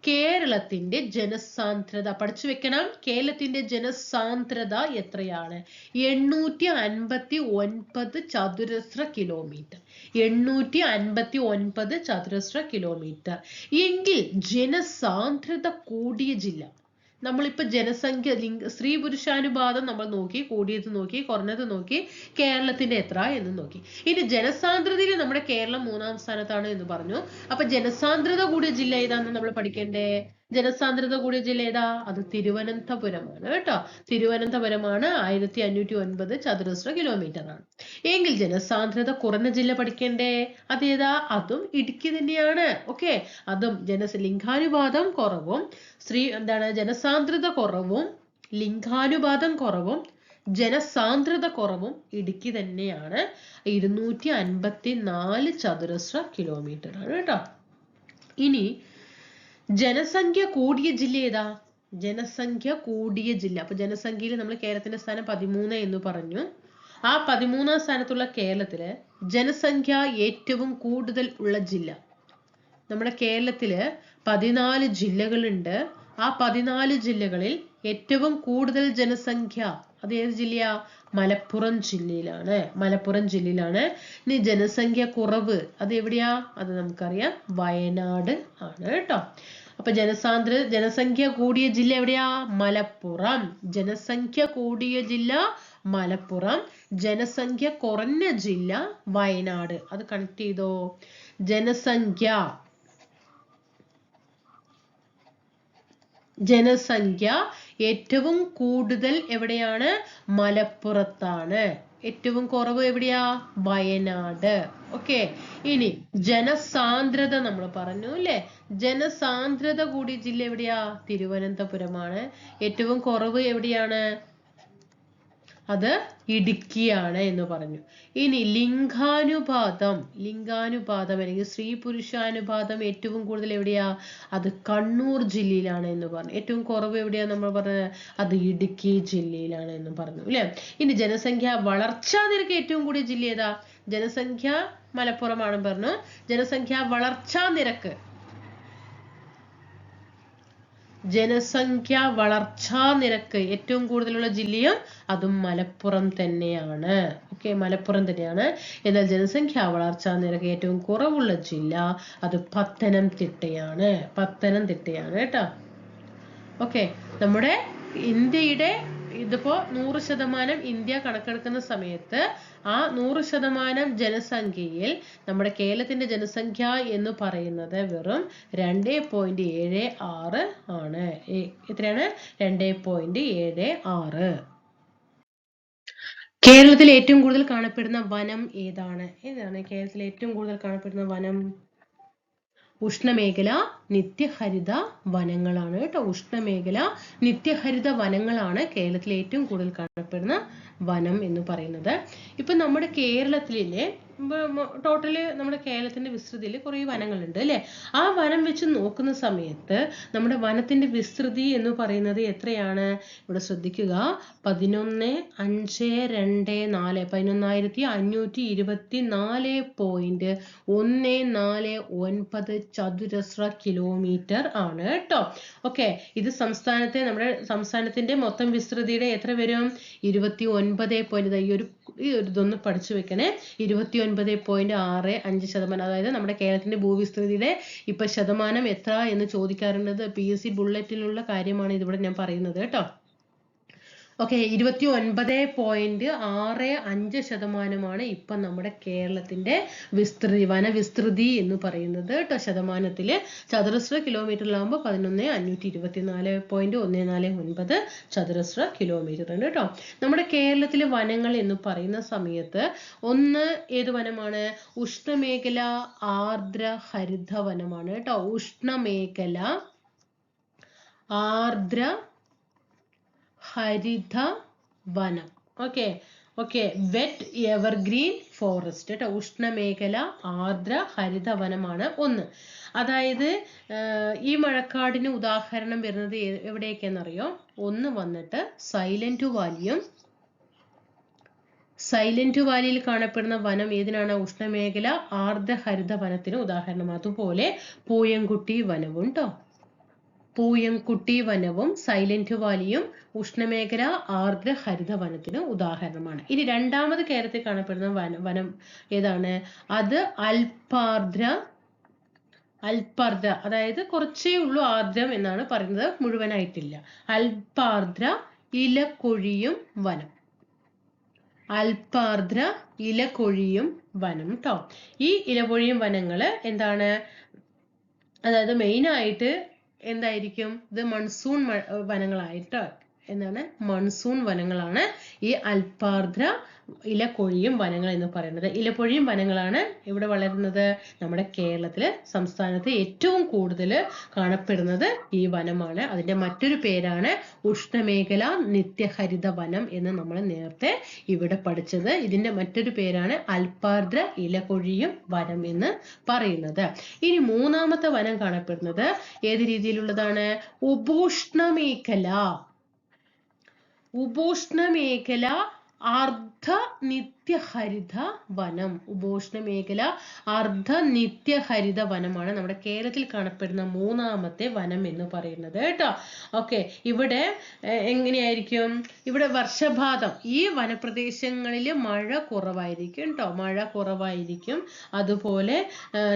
കേരളത്തിന്റെ ജനസാന്ദ്രത പഠിച്ചു വെക്കണം. കേരളത്തിന്റെ ജനസാന്ദ്രത എത്രയാണ്? 859 ചതുരശ്ര കിലോമീറ്റർ. 859 ചതുരശ്ര കിലോമീറ്റർ. എങ്കിൽ ജനസാന്ദ്രത കൂടിയ ജില്ല, നമ്മളിപ്പോ ജനസംഖ്യ സ്ത്രീ പുരുഷാനുപാതം നമ്മൾ നോക്കി, കൂടിയത് നോക്കി, കുറഞ്ഞത് നോക്കി, കേരളത്തിന്റെ എത്ര എന്ന് നോക്കി. ഇനി ജനസാന്ദ്രതയിൽ നമ്മുടെ കേരളം 3-ാം സ്ഥാനത്താണ് എന്ന് പറഞ്ഞു. അപ്പൊ ജനസാന്ദ്രത കൂടിയ ജില്ല ഏതാണെന്ന് നമ്മൾ പഠിക്കണ്ടേ? ജനസാന്ദ്രത കൂടിയ ജില്ല ഏതാ? അത് തിരുവനന്തപുരമാണ് കേട്ടോ. തിരുവനന്തപുരമാണ്. 1509 ചതുരശ്ര കിലോമീറ്റർ ആണ്. എങ്കിൽ ജനസാന്ദ്രത കുറഞ്ഞ ജില്ല പഠിക്കണ്ടേ? അതേതാ? അതും ഇടുക്കി തന്നെയാണ്. ഓക്കെ, അതും ലിംഗാനുപാതം കുറവും ജനസാന്ദ്രത കുറവും, ലിംഗാനുപാതം കുറവും, ജനസാന്ദ്രത കുറവും ഇടുക്കി തന്നെയാണ്. 254 ചതുരശ്ര കിലോമീറ്റർ ആണ് കേട്ടോ. ഇനി ജനസംഖ്യ കൂടിയ ജില്ല ഏതാ? ജനസംഖ്യ കൂടിയ ജില്ല, അപ്പൊ ജനസംഖ്യയിൽ നമ്മൾ കേരളത്തിന്റെ സ്ഥാനം 13 എന്ന് പറഞ്ഞു. ആ 13-ാം സ്ഥാനത്തുള്ള കേരളത്തില് ജനസംഖ്യ ഏറ്റവും കൂടുതൽ ഉള്ള ജില്ല, നമ്മുടെ കേരളത്തില് 14 ജില്ലകളുണ്ട്. ആ 14 ജില്ലകളിൽ ഏറ്റവും കൂടുതൽ ജനസംഖ്യ അത് ഏത് ജില്ലയാ? മലപ്പുറം ജില്ലയിലാണ്. മലപ്പുറം ജില്ലയിലാണ്. ഇനി ജനസംഖ്യ കുറവ് അത് എവിടെയാ? അത് നമുക്കറിയാം, വയനാട് ആണ് കേട്ടോ. അപ്പൊ ജനസംഖ്യ കൂടിയ ജില്ല എവിടെയാ? മലപ്പുറം. ജനസംഖ്യ കൂടിയ ജില്ല മലപ്പുറം, ജനസംഖ്യ കുറഞ്ഞ ജില്ല വയനാട്. അത് കണക്ട് ചെയ്തോ? ജനസംഖ്യ ഏറ്റവും കൂടുതൽ എവിടെയാണ്? മലപ്പുറത്താണ്. ഏറ്റവും കുറവ് എവിടെയാ? വയനാട്. ഓക്കെ, ഇനി ജനസാന്ദ്രത നമ്മൾ പറഞ്ഞു അല്ലെ? ജനസാന്ദ്രത കൂടിയ ജില്ല എവിടെയാ? തിരുവനന്തപുരമാണ്. ഏറ്റവും കുറവ് എവിടെയാണ്? അത് ഇടുക്കിയാണ് എന്ന് പറഞ്ഞു. ഇനി ലിംഗാനുപാതം അല്ലെങ്കിൽ സ്ത്രീ പുരുഷാനുപാതം ഏറ്റവും കൂടുതൽ എവിടെയാ? അത് കണ്ണൂർ ജില്ലയിലാണ് എന്ന് പറഞ്ഞു. ഏറ്റവും കുറവ് എവിടെയാ നമ്മൾ പറഞ്ഞത്? അത് ഇടുക്കി ജില്ലയിലാണ് എന്ന് പറഞ്ഞു അല്ലെ? ഇനി ജനസംഖ്യ വളർച്ചാ നിരക്ക് ഏറ്റവും കൂടിയ ജില്ല ഏതാ? ജനസംഖ്യ മലപ്പുറമാണെന്ന് പറഞ്ഞു. ജനസംഖ്യ വളർച്ചാ നിരക്ക് ഏറ്റവും കൂടുതലുള്ള ജില്ലയും അതും മലപ്പുറം തന്നെയാണ്. ഓക്കെ, മലപ്പുറം തന്നെയാണ്. എന്നാൽ ജനസംഖ്യ വളർച്ചാ നിരക്ക് ഏറ്റവും കുറവുള്ള ജില്ല അത് പത്തനംതിട്ടയാണ് കേട്ടോ. ഓക്കെ, നമ്മുടെ ഇന്ത്യയുടെ ഇതിപ്പോ 100% ഇന്ത്യ കണക്കെടുക്കുന്ന സമയത്ത് ആ 100% ജനസംഖ്യയിൽ നമ്മുടെ കേരളത്തിന്റെ ജനസംഖ്യ എന്ന് പറയുന്നത് വെറും 2.76 ആണ്. എത്രയാണ്? 2.76. കേരളത്തിൽ ഏറ്റവും കൂടുതൽ കാണപ്പെടുന്ന വനം ഏതാണ്? കേരളത്തിൽ ഏറ്റവും കൂടുതൽ കാണപ്പെടുന്ന വനം? ഉഷ്ണമേഖല നിത്യഹരിത വനങ്ങളാണ് കേട്ടോ. ഉഷ്ണമേഖല നിത്യഹരിത വനങ്ങളാണ് കേരളത്തിലെ ഏറ്റവും കൂടുതൽ കാണപ്പെടുന്ന വനം എന്ന് പറയുന്നത്. ഇപ്പൊ നമ്മുടെ കേരളത്തിലെ ടോട്ടല് നമ്മുടെ കേരളത്തിന്റെ വിസ്തൃതിയിൽ കുറെ വനങ്ങളുണ്ട് അല്ലെ? ആ വനം വെച്ച് നോക്കുന്ന സമയത്ത് നമ്മുടെ വനത്തിന്റെ വിസ്തൃതി എന്ന് പറയുന്നത് എത്രയാണ്? ഇവിടെ ശ്രദ്ധിക്കുക, 11,524.149 ചതുരശ്ര കിലോമീറ്റർ ആണ് കേട്ടോ. ഓക്കെ, ഇത് നമ്മുടെ സംസ്ഥാനത്തിന്റെ മൊത്തം വിസ്തൃതിയുടെ എത്ര വരും? 29. ഇതൊന്ന് പഠിച്ചു വെക്കണേ. 29.65%. അതായത് നമ്മുടെ കേരളത്തിന്റെ ഭൂവിസ്തൃതിയുടെ ഇപ്പൊ ശതമാനം എത്ര എന്ന് ചോദിക്കാറുള്ളത് PSC ബുള്ളറ്റിലുള്ള കാര്യമാണ് ഇതിവിടെ ഞാൻ പറയുന്നത് കേട്ടോ. ഓക്കെ, 29.65% ഇപ്പൊ നമ്മുടെ കേരളത്തിന്റെ വനവിസ്തൃതി എന്ന് പറയുന്നത് കേട്ടോ. ശതമാനത്തില് ചതുരശ്ര കിലോമീറ്ററിലാവുമ്പോൾ 11,524.149 ചതുരശ്ര കിലോമീറ്റർ ആണ് കേട്ടോ. നമ്മുടെ കേരളത്തിലെ വനങ്ങൾ എന്ന് പറയുന്ന സമയത്ത് ഒന്ന് ഏത് വനമാണ്? ഉഷ്ണമേഖല ആർദ്ര ഹരിത വനമാണ് കേട്ടോ. ഉഷ്ണമേഖല ആർദ്ര ഹരിത വനം. ഓക്കെ, വെറ്റ് എവർഗ്രീൻ ഫോറസ്റ്റ് കേട്ടോ. ഉഷ്ണമേഖല ആർദ്ര ഹരിത വനമാണ് ഒന്ന്. അതായത് ഈ മഴക്കാടിന് ഉദാഹരണം വരുന്നത് എവിടെയൊക്കെയെന്നറിയോ? ഒന്ന് വന്നിട്ട് സൈലന്റ് വാലിയിൽ കാണപ്പെടുന്ന വനം ഏതിനാണ്? ഉഷ്ണമേഖല ആർദ്ര ഹരിത വനത്തിന് ഉദാഹരണം. അതുപോലെ പൂയംകുട്ടി വനവും ട്ടോ. പൂയംകുട്ടി വനവും സൈലന്റ് വാലിയും ഉഷ്ണമേഖല ആർദ്ര ഹരിത വനത്തിന് ഉദാഹരണമാണ്. ഇനി രണ്ടാമത് കേരളത്തിൽ കാണപ്പെടുന്ന വനം ഏതാണ്? അത് അൽപാർദ്ര, അതായത് കുറച്ചേ ഉള്ളൂ ആർദ്രം എന്നാണ് പറയുന്നത്, മുഴുവനായിട്ടില്ല. അൽപാർദ്ര ഇലകൊഴിയും വനം. അൽപാർദ്ര ഇലകൊഴിയും വനം ട്ടോ. ഈ ഇലപൊഴിയും വനങ്ങള് എന്താണ്? അതായത് മെയിൻ ആയിട്ട് എന്തായിരിക്കും? ഇത് മൺസൂൺ വനങ്ങളായിട്ട് എന്താണ്? മൺസൂൺ വനങ്ങളാണ് ഈ അൽപാർദ്ര ഇലപൊഴിയും വനങ്ങൾ എന്ന് പറയുന്നത്. ഇലപൊഴിയും വനങ്ങളാണ് ഇവിടെ വളരുന്നത്. നമ്മുടെ കേരളത്തിലെ സംസ്ഥാനത്ത് ഏറ്റവും കൂടുതൽ കാണപ്പെടുന്നത് ഈ വനമാണ്. അതിന്റെ മറ്റൊരു പേരാണ് ഉഷ്ണമേഖല നിത്യഹരിത വനം എന്ന് നമ്മൾ നേരത്തെ ഇവിടെ പഠിച്ചത്. ഇതിന്റെ മറ്റൊരു പേരാണ് അൽപാർദ്ര ഇലപൊഴിയും വനം എന്ന് പറയുന്നത്. ഇനി മൂന്നാമത്തെ വനം കാണപ്പെടുന്നത് ഏത് രീതിയിലുള്ളതാണ്? ഉപോഷ്ണമേഖല അർദ്ധ നിത്യഹരിത വനം. ഉപോഷ്ണമേഖല അർദ്ധ നിത്യഹരിത വനമാണ് നമ്മുടെ കേരളത്തിൽ കാണപ്പെടുന്ന മൂന്നാമത്തെ വനം എന്ന് പറയുന്നത് കേട്ടോ. ഓക്കെ, ഇവിടെ എങ്ങനെയായിരിക്കും? ഇവിടെ വർഷപാതം ഈ വനപ്രദേശങ്ങളിൽ മഴ കുറവായിരിക്കും കേട്ടോ, മഴ കുറവായിരിക്കും. അതുപോലെ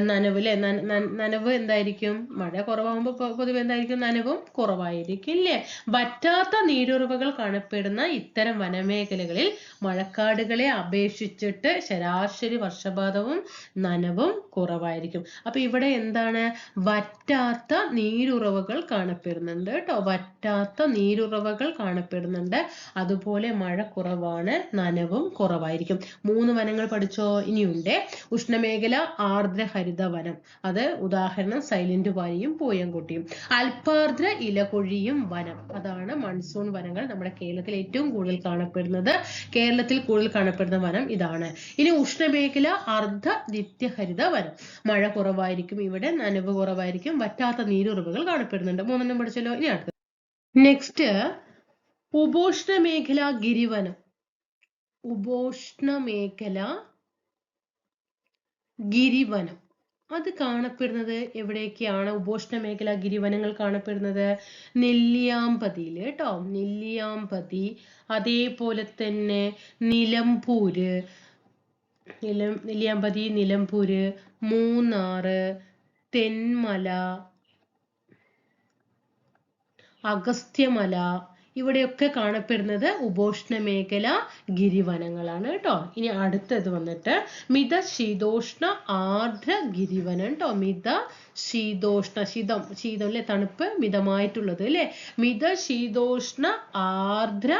നനവ് എന്തായിരിക്കും? മഴ കുറവാകുമ്പോൾ പൊതുവെ എന്തായിരിക്കും? നനവും കുറവായിരിക്കും ഇല്ലേ? വറ്റാത്ത നീരുറവകൾ കാണപ്പെടുന്ന ഇത്തരം വനമേഖലകളിൽ മഴക്കാടുകളെ അപേക്ഷിച്ചിട്ട് ശരാശരി വർഷപാതവും നനവും കുറവായിരിക്കും. അപ്പൊ ഇവിടെ എന്താണ്? വറ്റാത്ത നീരുറവകൾ കാണപ്പെടുന്നുണ്ട് കേട്ടോ, വറ്റാത്ത നീരുറവകൾ കാണപ്പെടുന്നുണ്ട്. അതുപോലെ മഴ കുറവാണ്, നനവും കുറവായിരിക്കും. 3 വനങ്ങൾ പഠിച്ചോ? ഇനിയുണ്ട് ഉഷ്ണമേഖല ആർദ്ര ഹരിത വനം. അത് ഉദാഹരണം സൈലന്റ് വാലിയും പൂയംകുട്ടിയും. അൽപാർദ്ര ഇലപൊഴിയും വനം, അതാണ് മൺസൂൺ വനങ്ങൾ നമ്മുടെ കേരളത്തിൽ ഏറ്റവും കൂടുതൽ കാണപ്പെടുന്നത്. കേരളത്തിൽ കൂടുതൽ കാണപ്പെടുന്ന വനം ഇതാണ്. ഇനി ഉഷ്ണമേഖല അർദ്ധ നിത്യഹരിത വനം. മഴ കുറവായിരിക്കും, ഇവിടെ നനവ് കുറവായിരിക്കും, വറ്റാത്ത നീരുറവുകൾ കാണപ്പെടുന്നുണ്ട്. 3 പഠിച്ചല്ലോ. ഇനി അടുത്തത് നെക്സ്റ്റ് ഉപോഷ്ണമേഖല ഗിരിവനം. ഉപോഷ്ണമേഖല ഗിരിവനം അത് കാണപ്പെടുന്നത് എവിടെയൊക്കെയാണ്? ഉപോഷ്ണമേഖല ഗിരിവനങ്ങൾ കാണപ്പെടുന്നത് നെല്ലിയാമ്പതിയിൽ കേട്ടോ, നെല്ലിയാമ്പതി. അതേപോലെ തന്നെ നെല്ലിയാമ്പതി, നിലമ്പൂര്, മൂന്നാറ്, തെന്മല, അഗസ്ത്യമല, ഇവിടെയൊക്കെ കാണപ്പെടുന്നത് ഉപോഷ്ണമേഖല ഗിരിവനങ്ങളാണ് കേട്ടോ. ഇനി അടുത്തത് വന്നിട്ട് മിതശീതോഷ്ണ ആർദ്ര ഗിരിവനം കേട്ടോ. മിതശീതോഷ്ണ, ശീതം അല്ലെ, തണുപ്പ്, മിതമായിട്ടുള്ളത് അല്ലെ. മിതശീതോഷ്ണ ആർദ്ര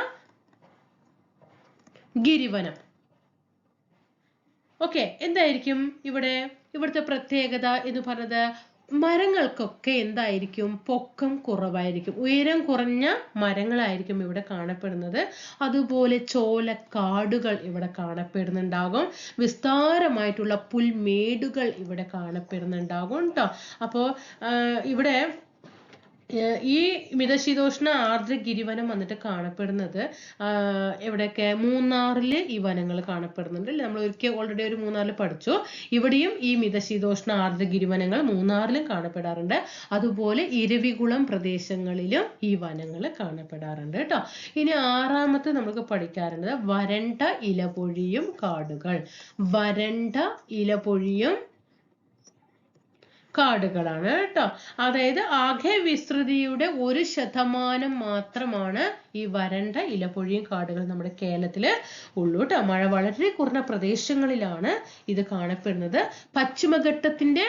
ഗിരിവനം. ഓക്കെ, എന്തായിരിക്കും ഇവിടുത്തെ പ്രത്യേകത എന്ന് പറഞ്ഞത്? മരങ്ങൾക്കൊക്കെ എന്തായിരിക്കും? പൊക്കം കുറവായിരിക്കും, ഉയരം കുറഞ്ഞ മരങ്ങളായിരിക്കും ഇവിടെ കാണപ്പെടുന്നത്. അതുപോലെ ചോലക്കാടുകൾ ഇവിടെ കാണപ്പെടുന്നുണ്ടാകും, വിസ്താരമായിട്ടുള്ള പുൽമേടുകൾ ഇവിടെ കാണപ്പെടുന്നുണ്ടാകും കേട്ടോ. അപ്പോ ഇവിടെ ഈ മിതശീതോഷ്ണ ആർദ്ര ഗിരിവനം വന്നിട്ട് കാണപ്പെടുന്നത് എവിടെയൊക്കെ? മൂന്നാറില് ഈ വനങ്ങൾ കാണപ്പെടുന്നുണ്ട്. നമ്മൾ ഓൾറെഡി ഒരു മൂന്നാറിൽ പഠിച്ചു. ഇവിടെയും ഈ മിതശീതോഷ്ണ ആർദ്ര ഗിരിവനങ്ങൾ മൂന്നാറിലും കാണപ്പെടാറുണ്ട്. അതുപോലെ ഇരവികുളം പ്രദേശങ്ങളിലും ഈ വനങ്ങൾ കാണപ്പെടാറുണ്ട് കേട്ടോ. ഇനി 6ാമത്തെ നമുക്ക് പഠിക്കാറുണ്ട് വരണ്ട ഇലപൊഴിയും കാടുകൾ. വരണ്ട ഇലപൊഴിയും കാടുകളാണ് കേട്ടോ. അതായത് ആകെ വിസ്തൃതിയുടെ 1% മാത്രമാണ് ഈ വരണ്ട ഇലപൊഴിയും കാടുകൾ നമ്മുടെ കേരളത്തില് ഉള്ളൂ കേട്ടോ. മഴ വളരെ കുറഞ്ഞ പ്രദേശങ്ങളിലാണ് ഇത് കാണപ്പെടുന്നത്. പശ്ചിമഘട്ടത്തിന്റെ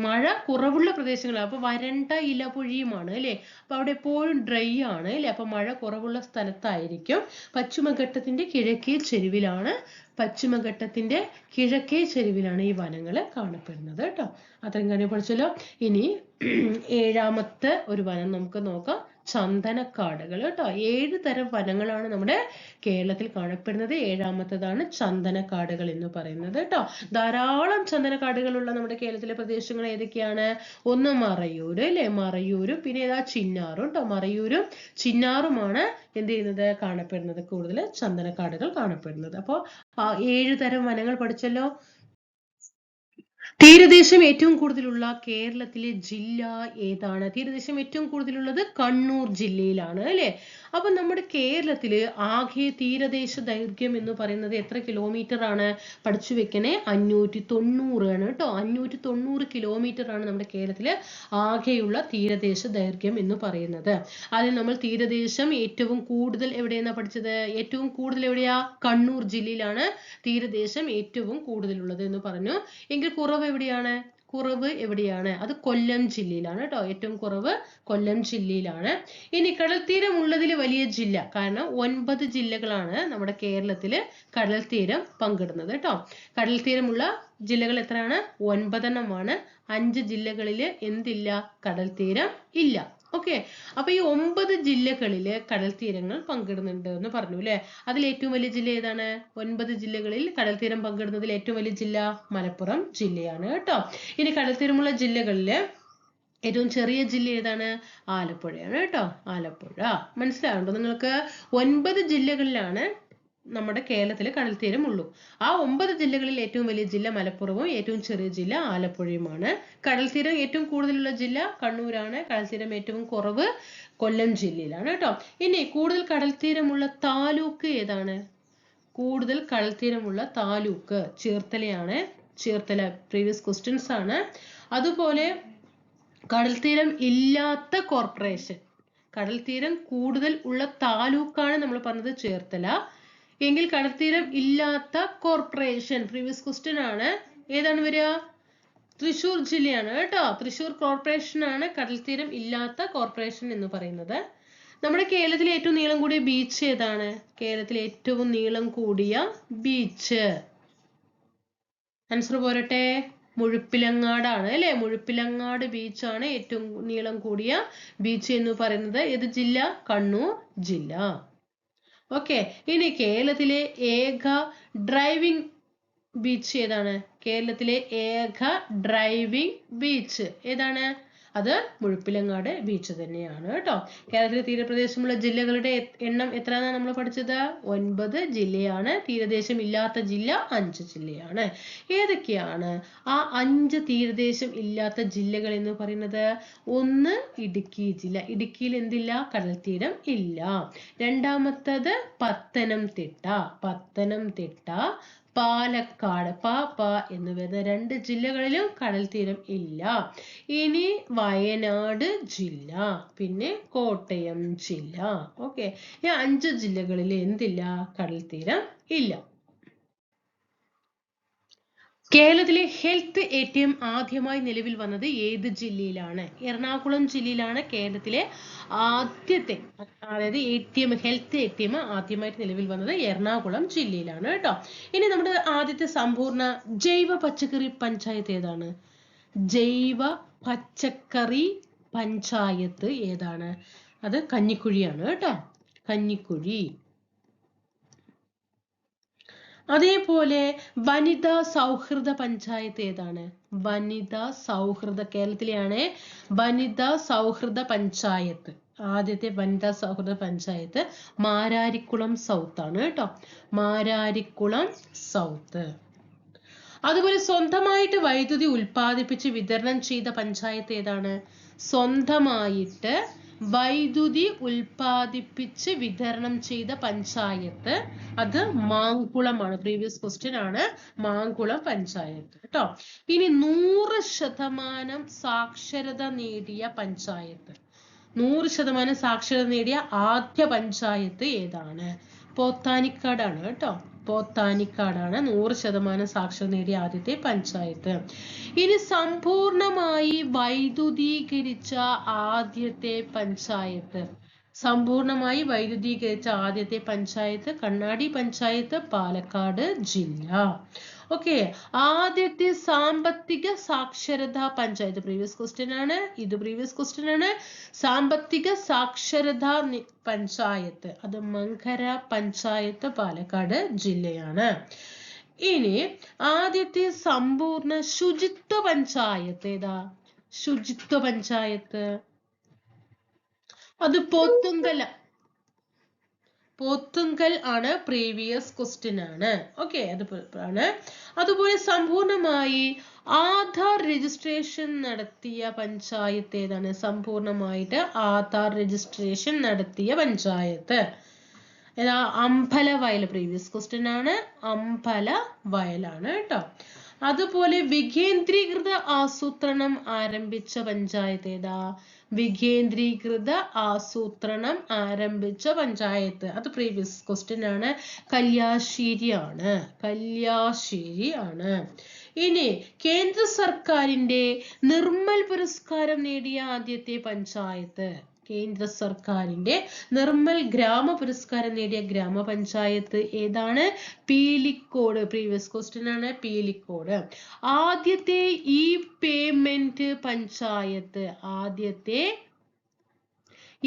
മഴ കുറവുള്ള പ്രദേശങ്ങളാണ്. അപ്പൊ വരണ്ട ഇലപൊഴിയുമാണ് അല്ലെ. അപ്പൊ അവിടെ എപ്പോഴും ഡ്രൈ ആണ് അല്ലെ. അപ്പൊ മഴ കുറവുള്ള സ്ഥലത്തായിരിക്കും. പശ്ചിമഘട്ടത്തിന്റെ കിഴക്കേ ചെരുവിലാണ് ഈ വനങ്ങൾ കാണപ്പെടുന്നത് കേട്ടോ. അത്രയും കാര്യം പഠിച്ചല്ലോ. ഇനി 7ാമത്തെ ഒരു വനം നമുക്ക് നോക്കാം, ചന്ദനക്കാടുകൾ കേട്ടോ. 7 തരം വനങ്ങളാണ് നമ്മുടെ കേരളത്തിൽ കാണപ്പെടുന്നത്. 7ാമത്തേതാണ് ചന്ദനക്കാടുകൾ എന്ന് പറയുന്നത് കേട്ടോ. ധാരാളം ചന്ദനക്കാടുകളുള്ള നമ്മുടെ കേരളത്തിലെ പ്രദേശങ്ങൾ ഏതൊക്കെയാണ്? ഒന്ന് മറയൂര് അല്ലെ, മറയൂരും പിന്നെ ഏതാ? ചിന്നാറും കേട്ടോ. മറയൂരും ചിന്നാറുമാണ് എന്ത് ചെയ്യുന്നത്? കാണപ്പെടുന്നത്, കൂടുതൽ ചന്ദനക്കാടുകൾ കാണപ്പെടുന്നത്. അപ്പോൾ 7 തരം വനങ്ങൾ പഠിച്ചല്ലോ. തീരദേശം ഏറ്റവും കൂടുതലുള്ള കേരളത്തിലെ ജില്ല ഏതാണ്? തീരദേശം ഏറ്റവും കൂടുതലുള്ളത് കണ്ണൂർ ജില്ലയിലാണ് അല്ലെ? അപ്പൊ നമ്മുടെ കേരളത്തില് ആകെ തീരദേശ ദൈർഘ്യം എന്ന് പറയുന്നത് എത്ര കിലോമീറ്റർ ആണ്? പഠിച്ചു വെക്കണേ, 590 ആണ് കേട്ടോ. 590 കിലോമീറ്റർ ആണ് നമ്മുടെ കേരളത്തില് ആകെയുള്ള തീരദേശ ദൈർഘ്യം എന്ന് പറയുന്നത്. അതിൽ നമ്മൾ തീരദേശം ഏറ്റവും കൂടുതൽ എവിടെയെന്നാ പഠിച്ചത്? ഏറ്റവും കൂടുതൽ എവിടെയാ? കണ്ണൂർ ജില്ലയിലാണ് തീരദേശം ഏറ്റവും കൂടുതലുള്ളത് എന്ന് പറഞ്ഞു. എങ്കിൽ കുറവ് എവിടെയാണ്? കുറവ് എവിടെയാണ്? അത് കൊല്ലം ജില്ലയിലാണ് കേട്ടോ. ഏറ്റവും കുറവ് കൊല്ലം ജില്ലയിലാണ്. ഇനി കടൽ തീരമുള്ളതിൽ വലിയ ജില്ല, കാരണം 9 ജില്ലകളാണ് നമ്മുടെ കേരളത്തില് കടൽ തീരം പങ്കിടുന്നത് കേട്ടോ. കടൽ തീരമുള്ള ജില്ലകൾ എത്രയാണ്? 9 എണ്ണമാണ്. 5 ജില്ലകളില് എന്തില്ല? കടൽ തീരം ഇല്ല. ഓക്കെ, അപ്പൊ ഈ 9 ജില്ലകളില് കടൽ തീരങ്ങൾ പങ്കിടുന്നുണ്ട് എന്ന് പറഞ്ഞു അല്ലെ? അതിൽ ഏറ്റവും വലിയ ജില്ല ഏതാണ്? 9 ജില്ലകളിൽ കടൽ തീരം പങ്കിടുന്നതിൽ ഏറ്റവും വലിയ ജില്ല മലപ്പുറം ജില്ലയാണ് കേട്ടോ. ഇനി കടൽ തീരമുള്ള ജില്ലകളില് ഏറ്റവും ചെറിയ ജില്ല ഏതാണ്? ആലപ്പുഴയാണ് കേട്ടോ. ആലപ്പുഴ. മനസ്സിലാവുണ്ടോ നിങ്ങൾക്ക്? 9 ജില്ലകളിലാണ് നമ്മുടെ കേരളത്തിലെ കടൽ തീരം ഉള്ളൂ. ആ 9 ജില്ലകളിൽ ഏറ്റവും വലിയ ജില്ല മലപ്പുറവും ഏറ്റവും ചെറിയ ജില്ല ആലപ്പുഴയുമാണ്. കടൽ തീരം ഏറ്റവും കൂടുതലുള്ള ജില്ല കണ്ണൂരാണ്. കടൽ തീരം ഏറ്റവും കുറവ് കൊല്ലം ജില്ലയിലാണ് കേട്ടോ. ഇനി കൂടുതൽ കടൽ തീരമുള്ള താലൂക്ക് ഏതാണ്? കൂടുതൽ കടൽ തീരമുള്ള താലൂക്ക് ചേർത്തലയാണ്. ചേർത്തല പ്രീവിയസ് ക്വസ്റ്റ്യൻസ് ആണ്. അതുപോലെ കടൽ തീരം ഇല്ലാത്ത കോർപ്പറേഷൻ, കടൽ തീരം കൂടുതൽ ഉള്ള താലൂക്കാണ് നമ്മൾ പറഞ്ഞത് ചേർത്തല. എങ്കിൽ കടൽ തീരം ഇല്ലാത്ത കോർപ്പറേഷൻ പ്രീവിയസ് ക്വസ്റ്റ്യൻ ആണ്. ഏതാണ് വരിക? തൃശ്ശൂർ ജില്ലയാണ് കേട്ടോ. തൃശ്ശൂർ കോർപ്പറേഷൻ ആണ് കടൽ തീരം ഇല്ലാത്ത കോർപ്പറേഷൻ എന്ന് പറയുന്നത്. നമ്മുടെ കേരളത്തിലെ ഏറ്റവും നീളം കൂടിയ ബീച്ച് ഏതാണ്? കേരളത്തിലെ ഏറ്റവും നീളം കൂടിയ ബീച്ച്, ആൻസർ പോരട്ടെ, മുഴുപ്പിലങ്ങാടാണ് അല്ലെ? മുഴുപ്പിലങ്ങാട് ബീച്ചാണ് ഏറ്റവും നീളം കൂടിയ ബീച്ച് എന്ന് പറയുന്നത്. ഏത് ജില്ല? കണ്ണൂർ ജില്ല. ഓക്കെ, ഇനി കേരളത്തിലെ ഏക ഡ്രൈവിംഗ് ബീച്ച് ഏതാണ്? കേരളത്തിലെ ഏക ഡ്രൈവിംഗ് ബീച്ച് ഏതാണ്? അത് മുഴുപ്പിലങ്ങാട് ബീച്ച് തന്നെയാണ് കേട്ടോ. കേരളത്തിലെ തീരപ്രദേശമുള്ള ജില്ലകളുടെ എണ്ണം എത്രയാണ് നമ്മൾ പഠിച്ചത്? 9 ജില്ലയാണ്. തീരദേശം ഇല്ലാത്ത ജില്ല 5 ജില്ലയാണ്. ഏതൊക്കെയാണ് ആ 5 തീരദേശം ഇല്ലാത്ത ജില്ലകൾ എന്ന് പറയുന്നത്? ഒന്ന് ഇടുക്കി ജില്ല. ഇടുക്കിയിൽ എന്തില്ല? കടൽ തീരം ഇല്ല. രണ്ടാമത്തത് പത്തനംതിട്ട. പത്തനംതിട്ട, പാലക്കാട്, പ എന്ന് വരുന്ന 2 ജില്ലകളിലും കടൽ തീരം ഇല്ല. ഇനി വയനാട് ജില്ല, പിന്നെ കോട്ടയം ജില്ല. ഓക്കെ, ഈ 5 ജില്ലകളിൽ എന്തില്ല? കടൽ തീരം ഇല്ല. കേരളത്തിലെ ഹെൽത്ത് ATM ആദ്യമായി നിലവിൽ വന്നത് ഏത് ജില്ലയിലാണ്? എറണാകുളം ജില്ലയിലാണ് കേരളത്തിലെ ആദ്യത്തെ, അതായത് ഹെൽത്ത് ATM ആദ്യമായിട്ട് നിലവിൽ വന്നത് എറണാകുളം ജില്ലയിലാണ് കേട്ടോ. ഇനി നമ്മുടെ ആദ്യത്തെ സമ്പൂർണ്ണ ജൈവ പച്ചക്കറി പഞ്ചായത്ത് ഏതാണ്? ജൈവ പച്ചക്കറി പഞ്ചായത്ത് ഏതാണ്? അത് കഞ്ഞിക്കുഴിയാണ് കേട്ടോ. കഞ്ഞിക്കുഴി. അതേപോലെ വനിതാ സൗഹൃദ പഞ്ചായത്ത് ഏതാണ്? വനിതാ സൗഹൃദ, കേരളത്തിലെയാണ് വനിതാ സൗഹൃദ പഞ്ചായത്ത്. ആദ്യത്തെ വനിതാ സൗഹൃദ പഞ്ചായത്ത് മാരാരിക്കുളം സൗത്ത് ആണ് കേട്ടോ. മാരാരിക്കുളം സൗത്ത്. അതുപോലെ സ്വന്തമായിട്ട് വൈദ്യുതി ഉൽപ്പാദിപ്പിച്ച് വിതരണം ചെയ്ത പഞ്ചായത്ത് ഏതാണ്? സ്വന്തമായിട്ട് വൈദ്യുതി ഉൽപ്പാദിപ്പിച്ച് വിതരണം ചെയ്ത പഞ്ചായത്ത് അത് മാങ്കുളമാണ്. പ്രീവിയസ് ക്വസ്റ്റ്യൻ ആണ്, മാങ്കുളം പഞ്ചായത്ത് കേട്ടോ. ഇനി 100% സാക്ഷരത നേടിയ പഞ്ചായത്ത്, 100% സാക്ഷരത നേടിയ ആദ്യ പഞ്ചായത്ത് ഏതാണ്? പോത്താനിക്കാടാണ് കേട്ടോ. പോത്താനിക്കാടാണ് 100% സാക്ഷരത നേടിയ ആദ്യത്തെ പഞ്ചായത്ത്. ഇനി സമ്പൂർണമായി വൈദ്യുതീകരിച്ച ആദ്യത്തെ പഞ്ചായത്ത്, സമ്പൂർണമായി വൈദ്യുതീകരിച്ച ആദ്യത്തെ പഞ്ചായത്ത് കണ്ണാടി പഞ്ചായത്ത്, പാലക്കാട് ജില്ല. ഓക്കെ, ആദ്യത്തെ സാമ്പത്തിക സാക്ഷരതാ പഞ്ചായത്ത് പ്രീവിയസ് ക്വസ്റ്റ്യൻ ആണ്, ഇത് പ്രീവിയസ് ക്വസ്റ്റ്യൻ ആണ്. സാമ്പത്തിക സാക്ഷരതാ പഞ്ചായത്ത് അത് മങ്കര പഞ്ചായത്ത്, പാലക്കാട് ജില്ലയാണ്. ഇനി ആദ്യത്തെ സമ്പൂർണ്ണ ശുചിത്വ പഞ്ചായത്ത് ഏതാ? ശുചിത്വ പഞ്ചായത്ത് അത് പോത്തുങ്കല. പോത്തുങ്കൽ ആണ് പ്രീവിയസ് ക്വസ്റ്റ്യൻ ആണ്. ഓക്കെ, അതുപോലെ സമ്പൂർണമായി ആധാർ രജിസ്ട്രേഷൻ നടത്തിയ പഞ്ചായത്ത് ഏതാണ്? സമ്പൂർണമായിട്ട് ആധാർ രജിസ്ട്രേഷൻ നടത്തിയ പഞ്ചായത്ത് ഏതാ? അമ്പലവയൽ. പ്രീവിയസ് ക്വസ്റ്റ്യൻ ആണ്, അമ്പലവയലാണ് കേട്ടോ. അതുപോലെ വികേന്ദ്രീകൃത ആസൂത്രണം ആരംഭിച്ച പഞ്ചായത്ത് ഏതാ? വികേന്ദ്രീകൃത ആസൂത്രണം ആരംഭിച്ച പഞ്ചായത്ത്, അത് പ്രീവിയസ് ക്വസ്റ്റ്യൻ ആണ്, കല്യാശ്ശേരി ആണ്. ഇനി കേന്ദ്ര സർക്കാരിന്റെ നിർമ്മൽ പുരസ്കാരം നേടിയ ആദ്യത്തെ പഞ്ചായത്ത്, കേന്ദ്ര സർക്കാരിന്റെ നിർമ്മൽ ഗ്രാമ പുരസ്കാരം നേടിയ ഗ്രാമപഞ്ചായത്ത് ഏതാണ്? പീലിക്കോട്. പ്രീവിയസ് ക്വസ്റ്റ്യൻ ആണ്, പീലിക്കോട്. ആദ്യത്തെ ഇ പേയ്മെന്റ് പഞ്ചായത്ത്, ആദ്യത്തെ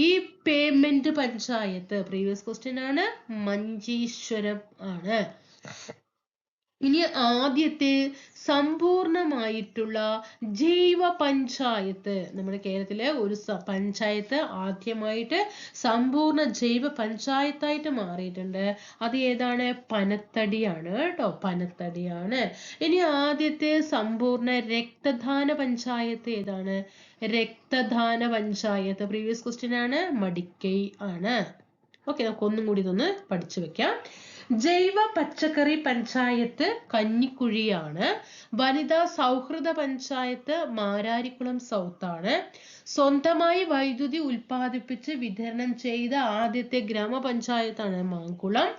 E payment panchayat, previous question ആണ്, മഞ്ചേശ്വരം ആണ്. ഇനി ആദ്യത്തെ സമ്പൂർണമായിട്ടുള്ള ജൈവ പഞ്ചായത്ത്, നമ്മുടെ കേരളത്തിലെ ഒരു പഞ്ചായത്ത് ആദ്യമായിട്ട് സമ്പൂർണ്ണ ജൈവ പഞ്ചായത്തായിട്ട് മാറിയിട്ടുണ്ട്. അത് ഏതാണ്? പനത്തടിയാണ് കേട്ടോ, പനത്തടിയാണ്. ഇനി ആദ്യത്തെ സമ്പൂർണ്ണ രക്തദാന പഞ്ചായത്ത് ഏതാണ്? രക്തദാന പഞ്ചായത്ത്, പ്രീവിയസ് ക്വസ്റ്റ്യൻ ആണ്, മടിക്കൈ ആണ്. ഓക്കെ, നമുക്ക് ഒന്നും കൂടി ഇതൊന്ന് പഠിച്ചു വെക്കാം. ജൈവ പച്ചക്കറി പഞ്ചായത്ത് കഞ്ഞിക്കുഴിയാണ്. വനിതാ സൗഹൃദ പഞ്ചായത്ത് മാരാരിക്കുളം സൗത്ത് ആണ്. സ്വന്തമായി വൈദ്യുതി ഉൽപ്പാദിപ്പിച്ച് വിതരണം ചെയ്ത ആദ്യത്തെ ഗ്രാമപഞ്ചായത്താണ് മാങ്കുളം.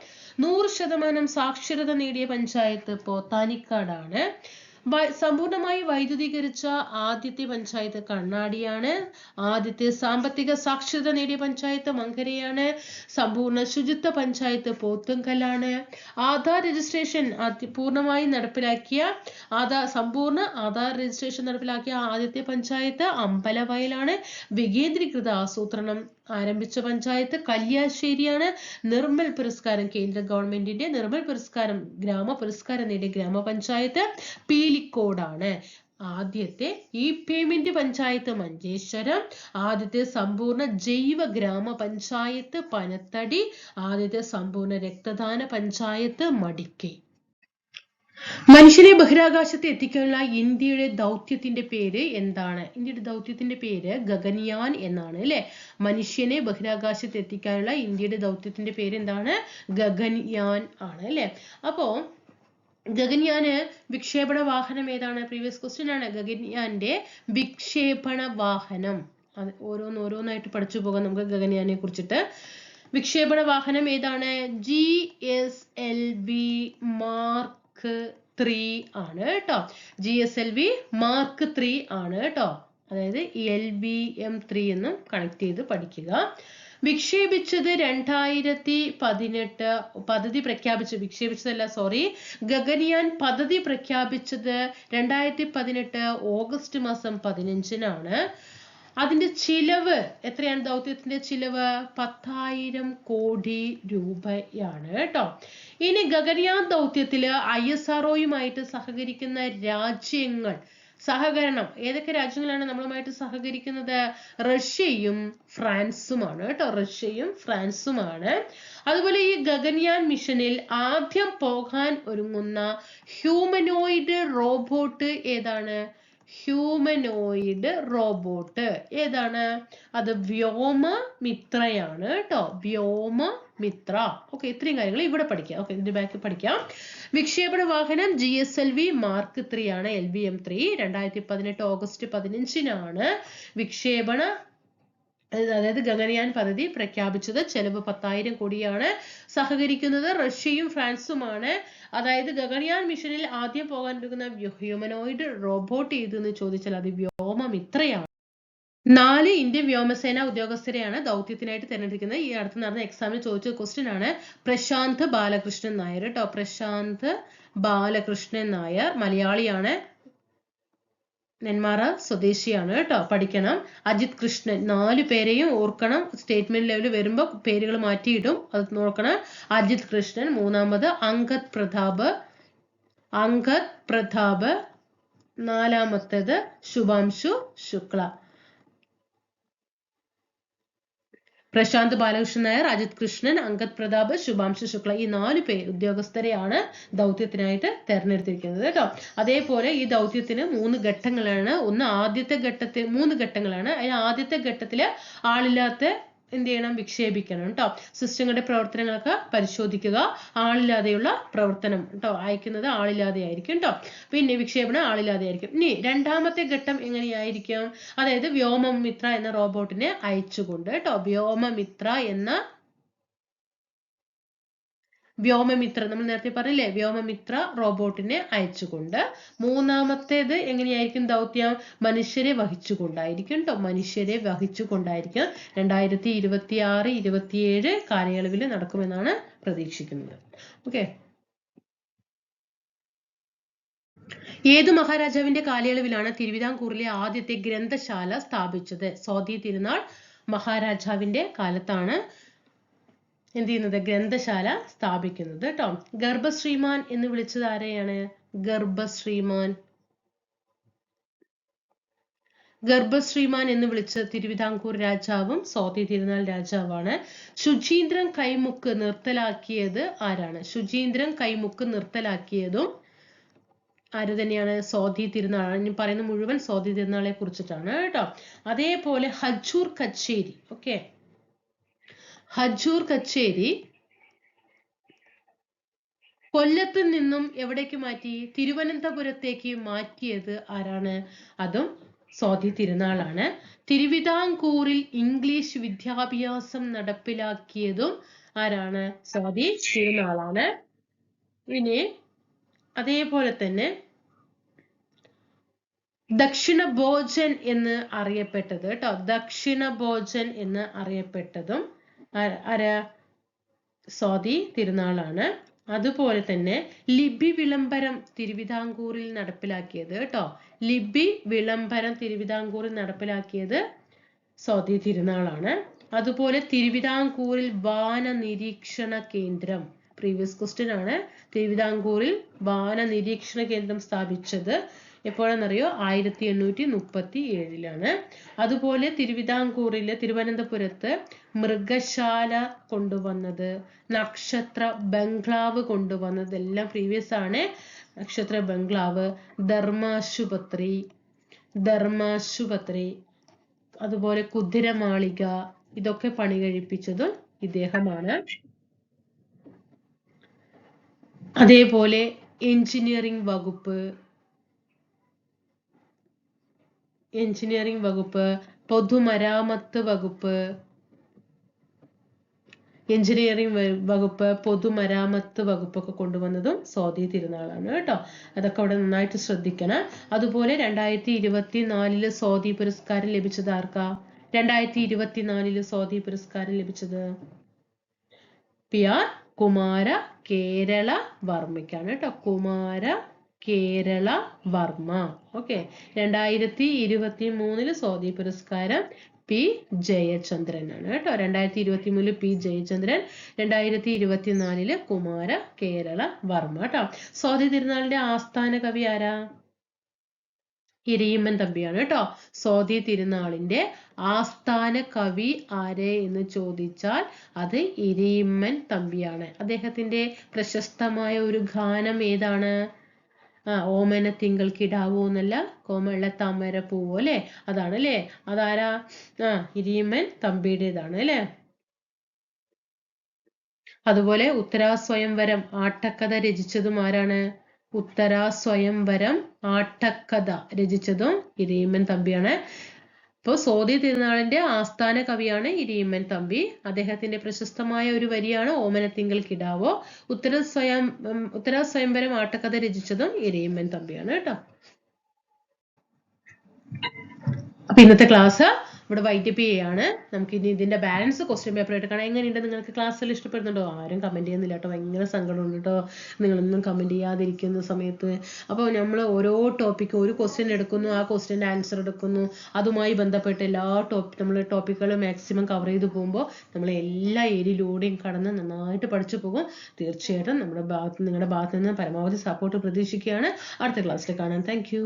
100% സാക്ഷരത നേടിയ പഞ്ചായത്ത് പോത്താനിക്കാടാണ്. സമ്പൂർണമായി വൈദ്യുതീകരിച്ച ആദ്യത്തെ പഞ്ചായത്ത് കണ്ണാടിയാണ്. ആദ്യത്തെ സാമ്പത്തിക സാക്ഷരത നേടിയ പഞ്ചായത്ത് മങ്കരയാണ്. സമ്പൂർണ്ണ ശുചിത്വ പഞ്ചായത്ത് പോത്തുങ്കലാണ്. ആധാർ രജിസ്ട്രേഷൻ പൂർണ്ണമായി നടപ്പിലാക്കിയ സമ്പൂർണ്ണ ആധാർ രജിസ്ട്രേഷൻ നടപ്പിലാക്കിയ ആദ്യത്തെ പഞ്ചായത്ത് അമ്പലവയലാണ്. വികേന്ദ്രീകൃത ആസൂത്രണം ആരംഭിച്ച പഞ്ചായത്ത് കല്യാശ്ശേരിയാണ്. നിർമ്മൽ പുരസ്കാരം, കേന്ദ്ര ഗവൺമെന്റിന്റെ നിർമ്മൽ പുരസ്കാരം, ഗ്രാമ പുരസ്കാരം നേടിയ ഗ്രാമപഞ്ചായത്ത് പീലിക്കോടാണ്. ആദ്യത്തെ ഇ പേയ്മെന്റ് പഞ്ചായത്ത് മഞ്ചേശ്വരം. ആദ്യത്തെ സമ്പൂർണ്ണ ജൈവ ഗ്രാമപഞ്ചായത്ത് പനത്തടി. ആദ്യത്തെ സമ്പൂർണ്ണ രക്തദാന പഞ്ചായത്ത് മടിക്കൈ. മനുഷ്യനെ ബഹിരാകാശത്ത് എത്തിക്കാനുള്ള ഇന്ത്യയുടെ ദൗത്യത്തിന്റെ പേര് എന്താണ്? ഇന്ത്യയുടെ ദൗത്യത്തിന്റെ പേര് ഗഗൻയാൻ എന്നാണ് അല്ലെ. മനുഷ്യനെ ബഹിരാകാശത്ത് എത്തിക്കാനുള്ള ഇന്ത്യയുടെ ദൗത്യത്തിന്റെ പേര് എന്താണ്? ഗഗൻയാൻ ആണ് അല്ലെ. അപ്പോ ഗഗൻയാന് വിക്ഷേപണ വാഹനം ഏതാണ്? പ്രീവിയസ് ക്വസ്റ്റ്യൻ ആണ്. ഗഗൻയാന്റെ വിക്ഷേപണ വാഹനം, അത് ഓരോന്നായിട്ട് പഠിച്ചു പോകാം നമുക്ക് ഗഗൻയാനെ കുറിച്ചിട്ട്. വിക്ഷേപണ വാഹനം ഏതാണ്? GSLV മാർക്ക് 3 ആണ് കേട്ടോ. GSLV മാർക്ക് 3 ആണ് കേട്ടോ. അതായത് LVM3 എന്നും കണക്ട് ചെയ്ത് പഠിക്കുക. വിക്ഷേപിച്ചത് 2018 പദ്ധതി ഗഗൻയാൻ പദ്ധതി പ്രഖ്യാപിച്ചത് 2018 ഓഗസ്റ്റ് മാസം 15-നാണ്. അതിന്റെ ചിലവ് എത്രയാണ്? ദൗത്യത്തിന്റെ ചിലവ് 10,000 കോടി രൂപയാണ് കേട്ടോ. ഇനി ഗഗൻയാൻ ദൗത്യത്തില് ISROയുമായിട്ട് സഹകരിക്കുന്ന രാജ്യങ്ങൾ, സഹകരണം ഏതൊക്കെ രാജ്യങ്ങളാണ് നമ്മളുമായിട്ട് സഹകരിക്കുന്നത്? റഷ്യയും ഫ്രാൻസുമാണ് കേട്ടോ, റഷ്യയും ഫ്രാൻസുമാണ്. അതുപോലെ ഈ ഗഗൻയാൻ മിഷനിൽ ആദ്യം പോകാൻ ഒരുങ്ങുന്ന ഹ്യൂമനോയിഡ് റോബോട്ട് ഏതാണ്? ഹ്യൂമനോയിഡ് റോബോട്ട് ഏതാണ്? അത് വ്യോമമിത്രയാണ് കേട്ടോ, വ്യോമമിത്ര. ഓക്കെ, ഇത്രയും കാര്യങ്ങൾ ഇവിടെ പഠിക്കാം. ഓക്കെ, ഇതിന്റെ ബാക്കി പഠിക്കാം. വിക്ഷേപണ വാഹനം GSLV മാർക്ക് 3 ആണ്, LVM3. 2018 ഓഗസ്റ്റ് 15-നാണ് വിക്ഷേപണ, അതായത് ഗഗൻയാൻ പദ്ധതി പ്രഖ്യാപിച്ചത്. ചെലവ് 10,000 കോടിയാണ്. സഹകരിക്കുന്നത് റഷ്യയും ഫ്രാൻസുമാണ്. അതായത് ഗഗൻയാൻ മിഷനിൽ ആദ്യം പോകാൻ എടുക്കുന്ന ഹ്യൂമനോയിഡ് റോബോട്ട് ഏതെന്ന് ചോദിച്ചാൽ അത് വ്യോമമിത്രയാണ്. 4 ഇന്ത്യൻ വ്യോമസേന ഉദ്യോഗസ്ഥരെയാണ് ദൗത്യത്തിനായിട്ട് തിരഞ്ഞെടുക്കുന്നത്. ഈ അടുത്ത് നടന്ന എക്സാമിൽ ചോദിച്ച ക്വസ്റ്റ്യൻ ആണ്. പ്രശാന്ത് ബാലകൃഷ്ണൻ നായർ കേട്ടോ, പ്രശാന്ത് ബാലകൃഷ്ണൻ നായർ മലയാളിയാണ്, നെന്മാറ സ്വദേശിയാണ് കേട്ടോ, പഠിക്കണം. അജിത് കൃഷ്ണൻ, 4 പേരെയും ഓർക്കണം. സ്റ്റേറ്റ്മെന്റ് ലെവൽ വരുമ്പോൾ പേരുകൾ മാറ്റിയിടും, അത് നോക്കണം. അജിത് കൃഷ്ണൻ. മൂന്നാമത് അങ്കദ് പ്രതാപ്. നാലാമത്തേത് ശുഭാംശു ശുക്ല. പ്രശാന്ത് ബാലകൃഷ്ണൻ നായർ, അജിത് കൃഷ്ണൻ, അങ്കദ് പ്രതാപ്, ശുഭാംശു ശുക്ല, ഈ 4 ഉദ്യോഗസ്ഥരെയാണ് ദൗത്യത്തിനായിട്ട് തെരഞ്ഞെടുത്തിരിക്കുന്നത് കേട്ടോ. അതേപോലെ ഈ ദൗത്യത്തിന് 3 ഘട്ടങ്ങളാണ്. ഒന്ന് ആദ്യത്തെ ഘട്ടത്തിൽ 3 ഘട്ടങ്ങളാണ്. അതിന് ആദ്യത്തെ ഘട്ടത്തില് ആളില്ലാത്ത എന്ത് ചെയ്യണം, വിക്ഷേപിക്കണം കേട്ടോ. സിസ്റ്റങ്ങളുടെ പ്രവർത്തനങ്ങളൊക്കെ പരിശോധിക്കുക. ആളില്ലാതെയുള്ള പ്രവർത്തനം കേട്ടോ, അയക്കുന്നത് ആളില്ലാതെ ആയിരിക്കും കേട്ടോ. പിന്നെ വിക്ഷേപണം ആളില്ലാതെ ആയിരിക്കും. ഇനി രണ്ടാമത്തെ ഘട്ടം എങ്ങനെയായിരിക്കും, അതായത് വ്യോമമിത്ര എന്ന റോബോട്ടിനെ അയച്ചുകൊണ്ട് കേട്ടോ. വ്യോമമിത്ര നമ്മൾ നേരത്തെ പറഞ്ഞില്ലേ, വ്യോമമിത്ര റോബോട്ടിനെ അയച്ചുകൊണ്ട്. മൂന്നാമത്തേത് എങ്ങനെയായിരിക്കും ദൗത്യം, മനുഷ്യരെ വഹിച്ചുകൊണ്ടായിരിക്കും കേട്ടോ. മനുഷ്യരെ വഹിച്ചുകൊണ്ടായിരിക്കും 2026-27 കാലയളവിൽ നടക്കുമെന്നാണ് പ്രതീക്ഷിക്കുന്നത്. ഓക്കെ. ഏതു മഹാരാജാവിന്റെ കാലയളവിലാണ് തിരുവിതാംകൂറിലെ ആദ്യത്തെ ഗ്രന്ഥശാല സ്ഥാപിച്ചത്? സ്വാതി തിരുനാൾ മഹാരാജാവിന്റെ കാലത്താണ് എന്ത് ചെയ്യുന്നത്, ഗ്രന്ഥശാല സ്ഥാപിക്കുന്നത് കേട്ടോ. ഗർഭശ്രീമാൻ എന്ന് വിളിച്ചത് ആരെയാണ്? ഗർഭശ്രീമാൻ എന്ന് വിളിച്ച തിരുവിതാംകൂർ രാജാവും സ്വാതി തിരുനാൾ രാജാവാണ്. ശുചീന്ദ്രൻ കൈമുക്ക് നിർത്തലാക്കിയത് ആരാണ്? ശുചീന്ദ്രൻ കൈമുക്ക് നിർത്തലാക്കിയതും ആര് തന്നെയാണ്? സ്വാതി തിരുനാൾ. ഇനി പറയുന്ന മുഴുവൻ സ്വാതി തിരുനാളെ കുറിച്ചിട്ടാണ് കേട്ടോ. അതേപോലെ ഹജൂർ കച്ചേരി. ഓക്കെ, ഹജൂർ കച്ചേരി കൊല്ലത്ത് നിന്നും എവിടേക്ക് മാറ്റി? തിരുവനന്തപുരത്തേക്ക് മാറ്റിയത് ആരാണ്? അതും സ്വാതി തിരുനാളാണ്. തിരുവിതാംകൂറിൽ ഇംഗ്ലീഷ് വിദ്യാഭ്യാസം നടപ്പിലാക്കിയതും ആരാണ്? സ്വാതി തിരുനാളാണ്. ഇനി അതേപോലെ തന്നെ ദക്ഷിണ ഭോജൻ എന്ന് അറിയപ്പെട്ടത് കേട്ടോ. ദക്ഷിണ ഭോജൻ എന്ന് അറിയപ്പെട്ടതും ആരാ? സ്വാതി തിരുനാളാണ്. അതുപോലെ തന്നെ ലിപി വിളംബരം തിരുവിതാംകൂറിൽ നടപ്പിലാക്കിയത് കേട്ടോ. ലിപി വിളംബരം തിരുവിതാംകൂറിൽ നടപ്പിലാക്കിയത് സ്വാതി തിരുനാളാണ്. അതുപോലെ തിരുവിതാംകൂറിൽ വാന നിരീക്ഷണ കേന്ദ്രം, പ്രീവിയസ് ക്വസ്റ്റ്യൻ ആണ്. തിരുവിതാംകൂറിൽ വാന നിരീക്ഷണ കേന്ദ്രം സ്ഥാപിച്ചത് എപ്പോഴാണെന്നറിയോ? 1837 അതുപോലെ തിരുവനന്തപുരത്ത് മൃഗശാല കൊണ്ടുവന്നത്, നക്ഷത്ര ബംഗ്ലാവ് കൊണ്ടുവന്നത് എല്ലാം പ്രീവിയസ് ആണ്. നക്ഷത്ര ബംഗ്ലാവ്, ധർമാശുപത്രി, അതുപോലെ കുതിരമാളിക, ഇതൊക്കെ പണി കഴിപ്പിച്ചതും ഇദ്ദേഹമാണ്. അതേപോലെ എഞ്ചിനീയറിംഗ് വകുപ്പ്, പൊതുമരാമത്ത് വകുപ്പ്, പൊതുമരാമത്ത് വകുപ്പൊക്കെ കൊണ്ടുവന്നതും സ്വാതി തിരുനാളാണ് കേട്ടോ. അതൊക്കെ അവിടെ നന്നായിട്ട് ശ്രദ്ധിക്കണം. അതുപോലെ 2024 സ്വാതി പുരസ്കാരം ലഭിച്ചത് ആർക്കാ? 2024 സ്വാതി പുരസ്കാരം ലഭിച്ചത് PR കുമാര കേരള വർമ്മയ്ക്കാണ് കേട്ടോ. കുമാര കേരള വർമ്മ. ഓക്കെ. 2023 സ്വാതി പുരസ്കാരം P ജയചന്ദ്രനാണ് കേട്ടോ. 2023 P ജയചന്ദ്രൻ, 2024 കുമാര കേരള വർമ്മ കേട്ടോ. സ്വാതി തിരുനാളിന്റെ ആസ്ഥാന കവി ആരാ? ഇരയിമ്മൻ തമ്പിയാണ് കേട്ടോ. സ്വാതി തിരുനാളിന്റെ ആസ്ഥാന കവി ആരെ എന്ന് ചോദിച്ചാൽ അത് ഇരയിമ്മൻ തമ്പിയാണ്. അദ്ദേഹത്തിന്റെ പ്രശസ്തമായ ഒരു ഗാനം ഏതാണ്? ഓമന തിങ്കൾ കിടാവോ എന്നല്ല, കോമള താമര പൂവോ അല്ലെ, അതാണ് അല്ലേ. അതാരാ? ഇരയിമ്മൻ തമ്പിയുടേതാണ് അല്ലെ. അതുപോലെ ഉത്തരാസ്വയംവരം ആട്ടക്കഥ രചിച്ചതും ആരാണ്? ഉത്തരാസ്വയംവരം ആട്ടക്കഥ രചിച്ചതും ഇരയിമ്മൻ തമ്പിയാണ്. അപ്പോൾ സ്വാതി തിരുനാളിന്റെ ആസ്ഥാന കവിയാണ് ഇരയിമ്മൻ തമ്പി. അദ്ദേഹത്തിന്റെ പ്രശസ്തമായ ഒരു വരിയാണ് ഓമനത്തിങ്കൾ കിടാവോ. ഉത്തരാസ്വയംവരം ആട്ടക്കഥ രചിച്ചതും ഇരയിമ്മൻ തമ്പിയാണ് കേട്ടോ. അപ്പൊ ഇന്നത്തെ ക്ലാസ് ഇവിടെ വൈൻഡപ്പ് ചെയ്യാണ്. നമുക്ക് ഇനി ഇതിന്റെ ബാലൻസ് ക്വസ്റ്റ്യൻ പേപ്പർ ആയിട്ട് കാണാം. എങ്ങനെയുണ്ട്? നിങ്ങൾക്ക് ക്ലാസ്സിൽ ഇഷ്ടപ്പെടുന്നുണ്ടോ? ആരും കമന്റ് ചെയ്യുന്നില്ല കേട്ടോ. ഭയങ്കര സങ്കടമുണ്ട് കേട്ടോ നിങ്ങളൊന്നും കമന്റ് ചെയ്യാതിരിക്കുന്ന സമയത്ത്. അപ്പോൾ നമ്മൾ ഓരോ ടോപ്പിക്ക് ഒരു ക്വസ്റ്റ്യൻ എടുക്കുന്നു, ആ ക്വസ്റ്റ്യൻ്റെ ആൻസർ എടുക്കുന്നു, അതുമായി ബന്ധപ്പെട്ട് എല്ലാ നമ്മൾ ടോപ്പിക്കുകൾ മാക്സിമം കവർ ചെയ്ത് പോകുമ്പോൾ നമ്മൾ എല്ലാ ഏരിയയിലൂടെയും കടന്ന് നന്നായിട്ട് പഠിച്ചു പോകും. തീർച്ചയായിട്ടും നിങ്ങളുടെ ഭാഗത്ത് നിന്ന് പരമാവധി സപ്പോർട്ട് പ്രതീക്ഷിക്കുകയാണ്. അടുത്ത ക്ലാസ്സിൽ കാണാം. Thank you.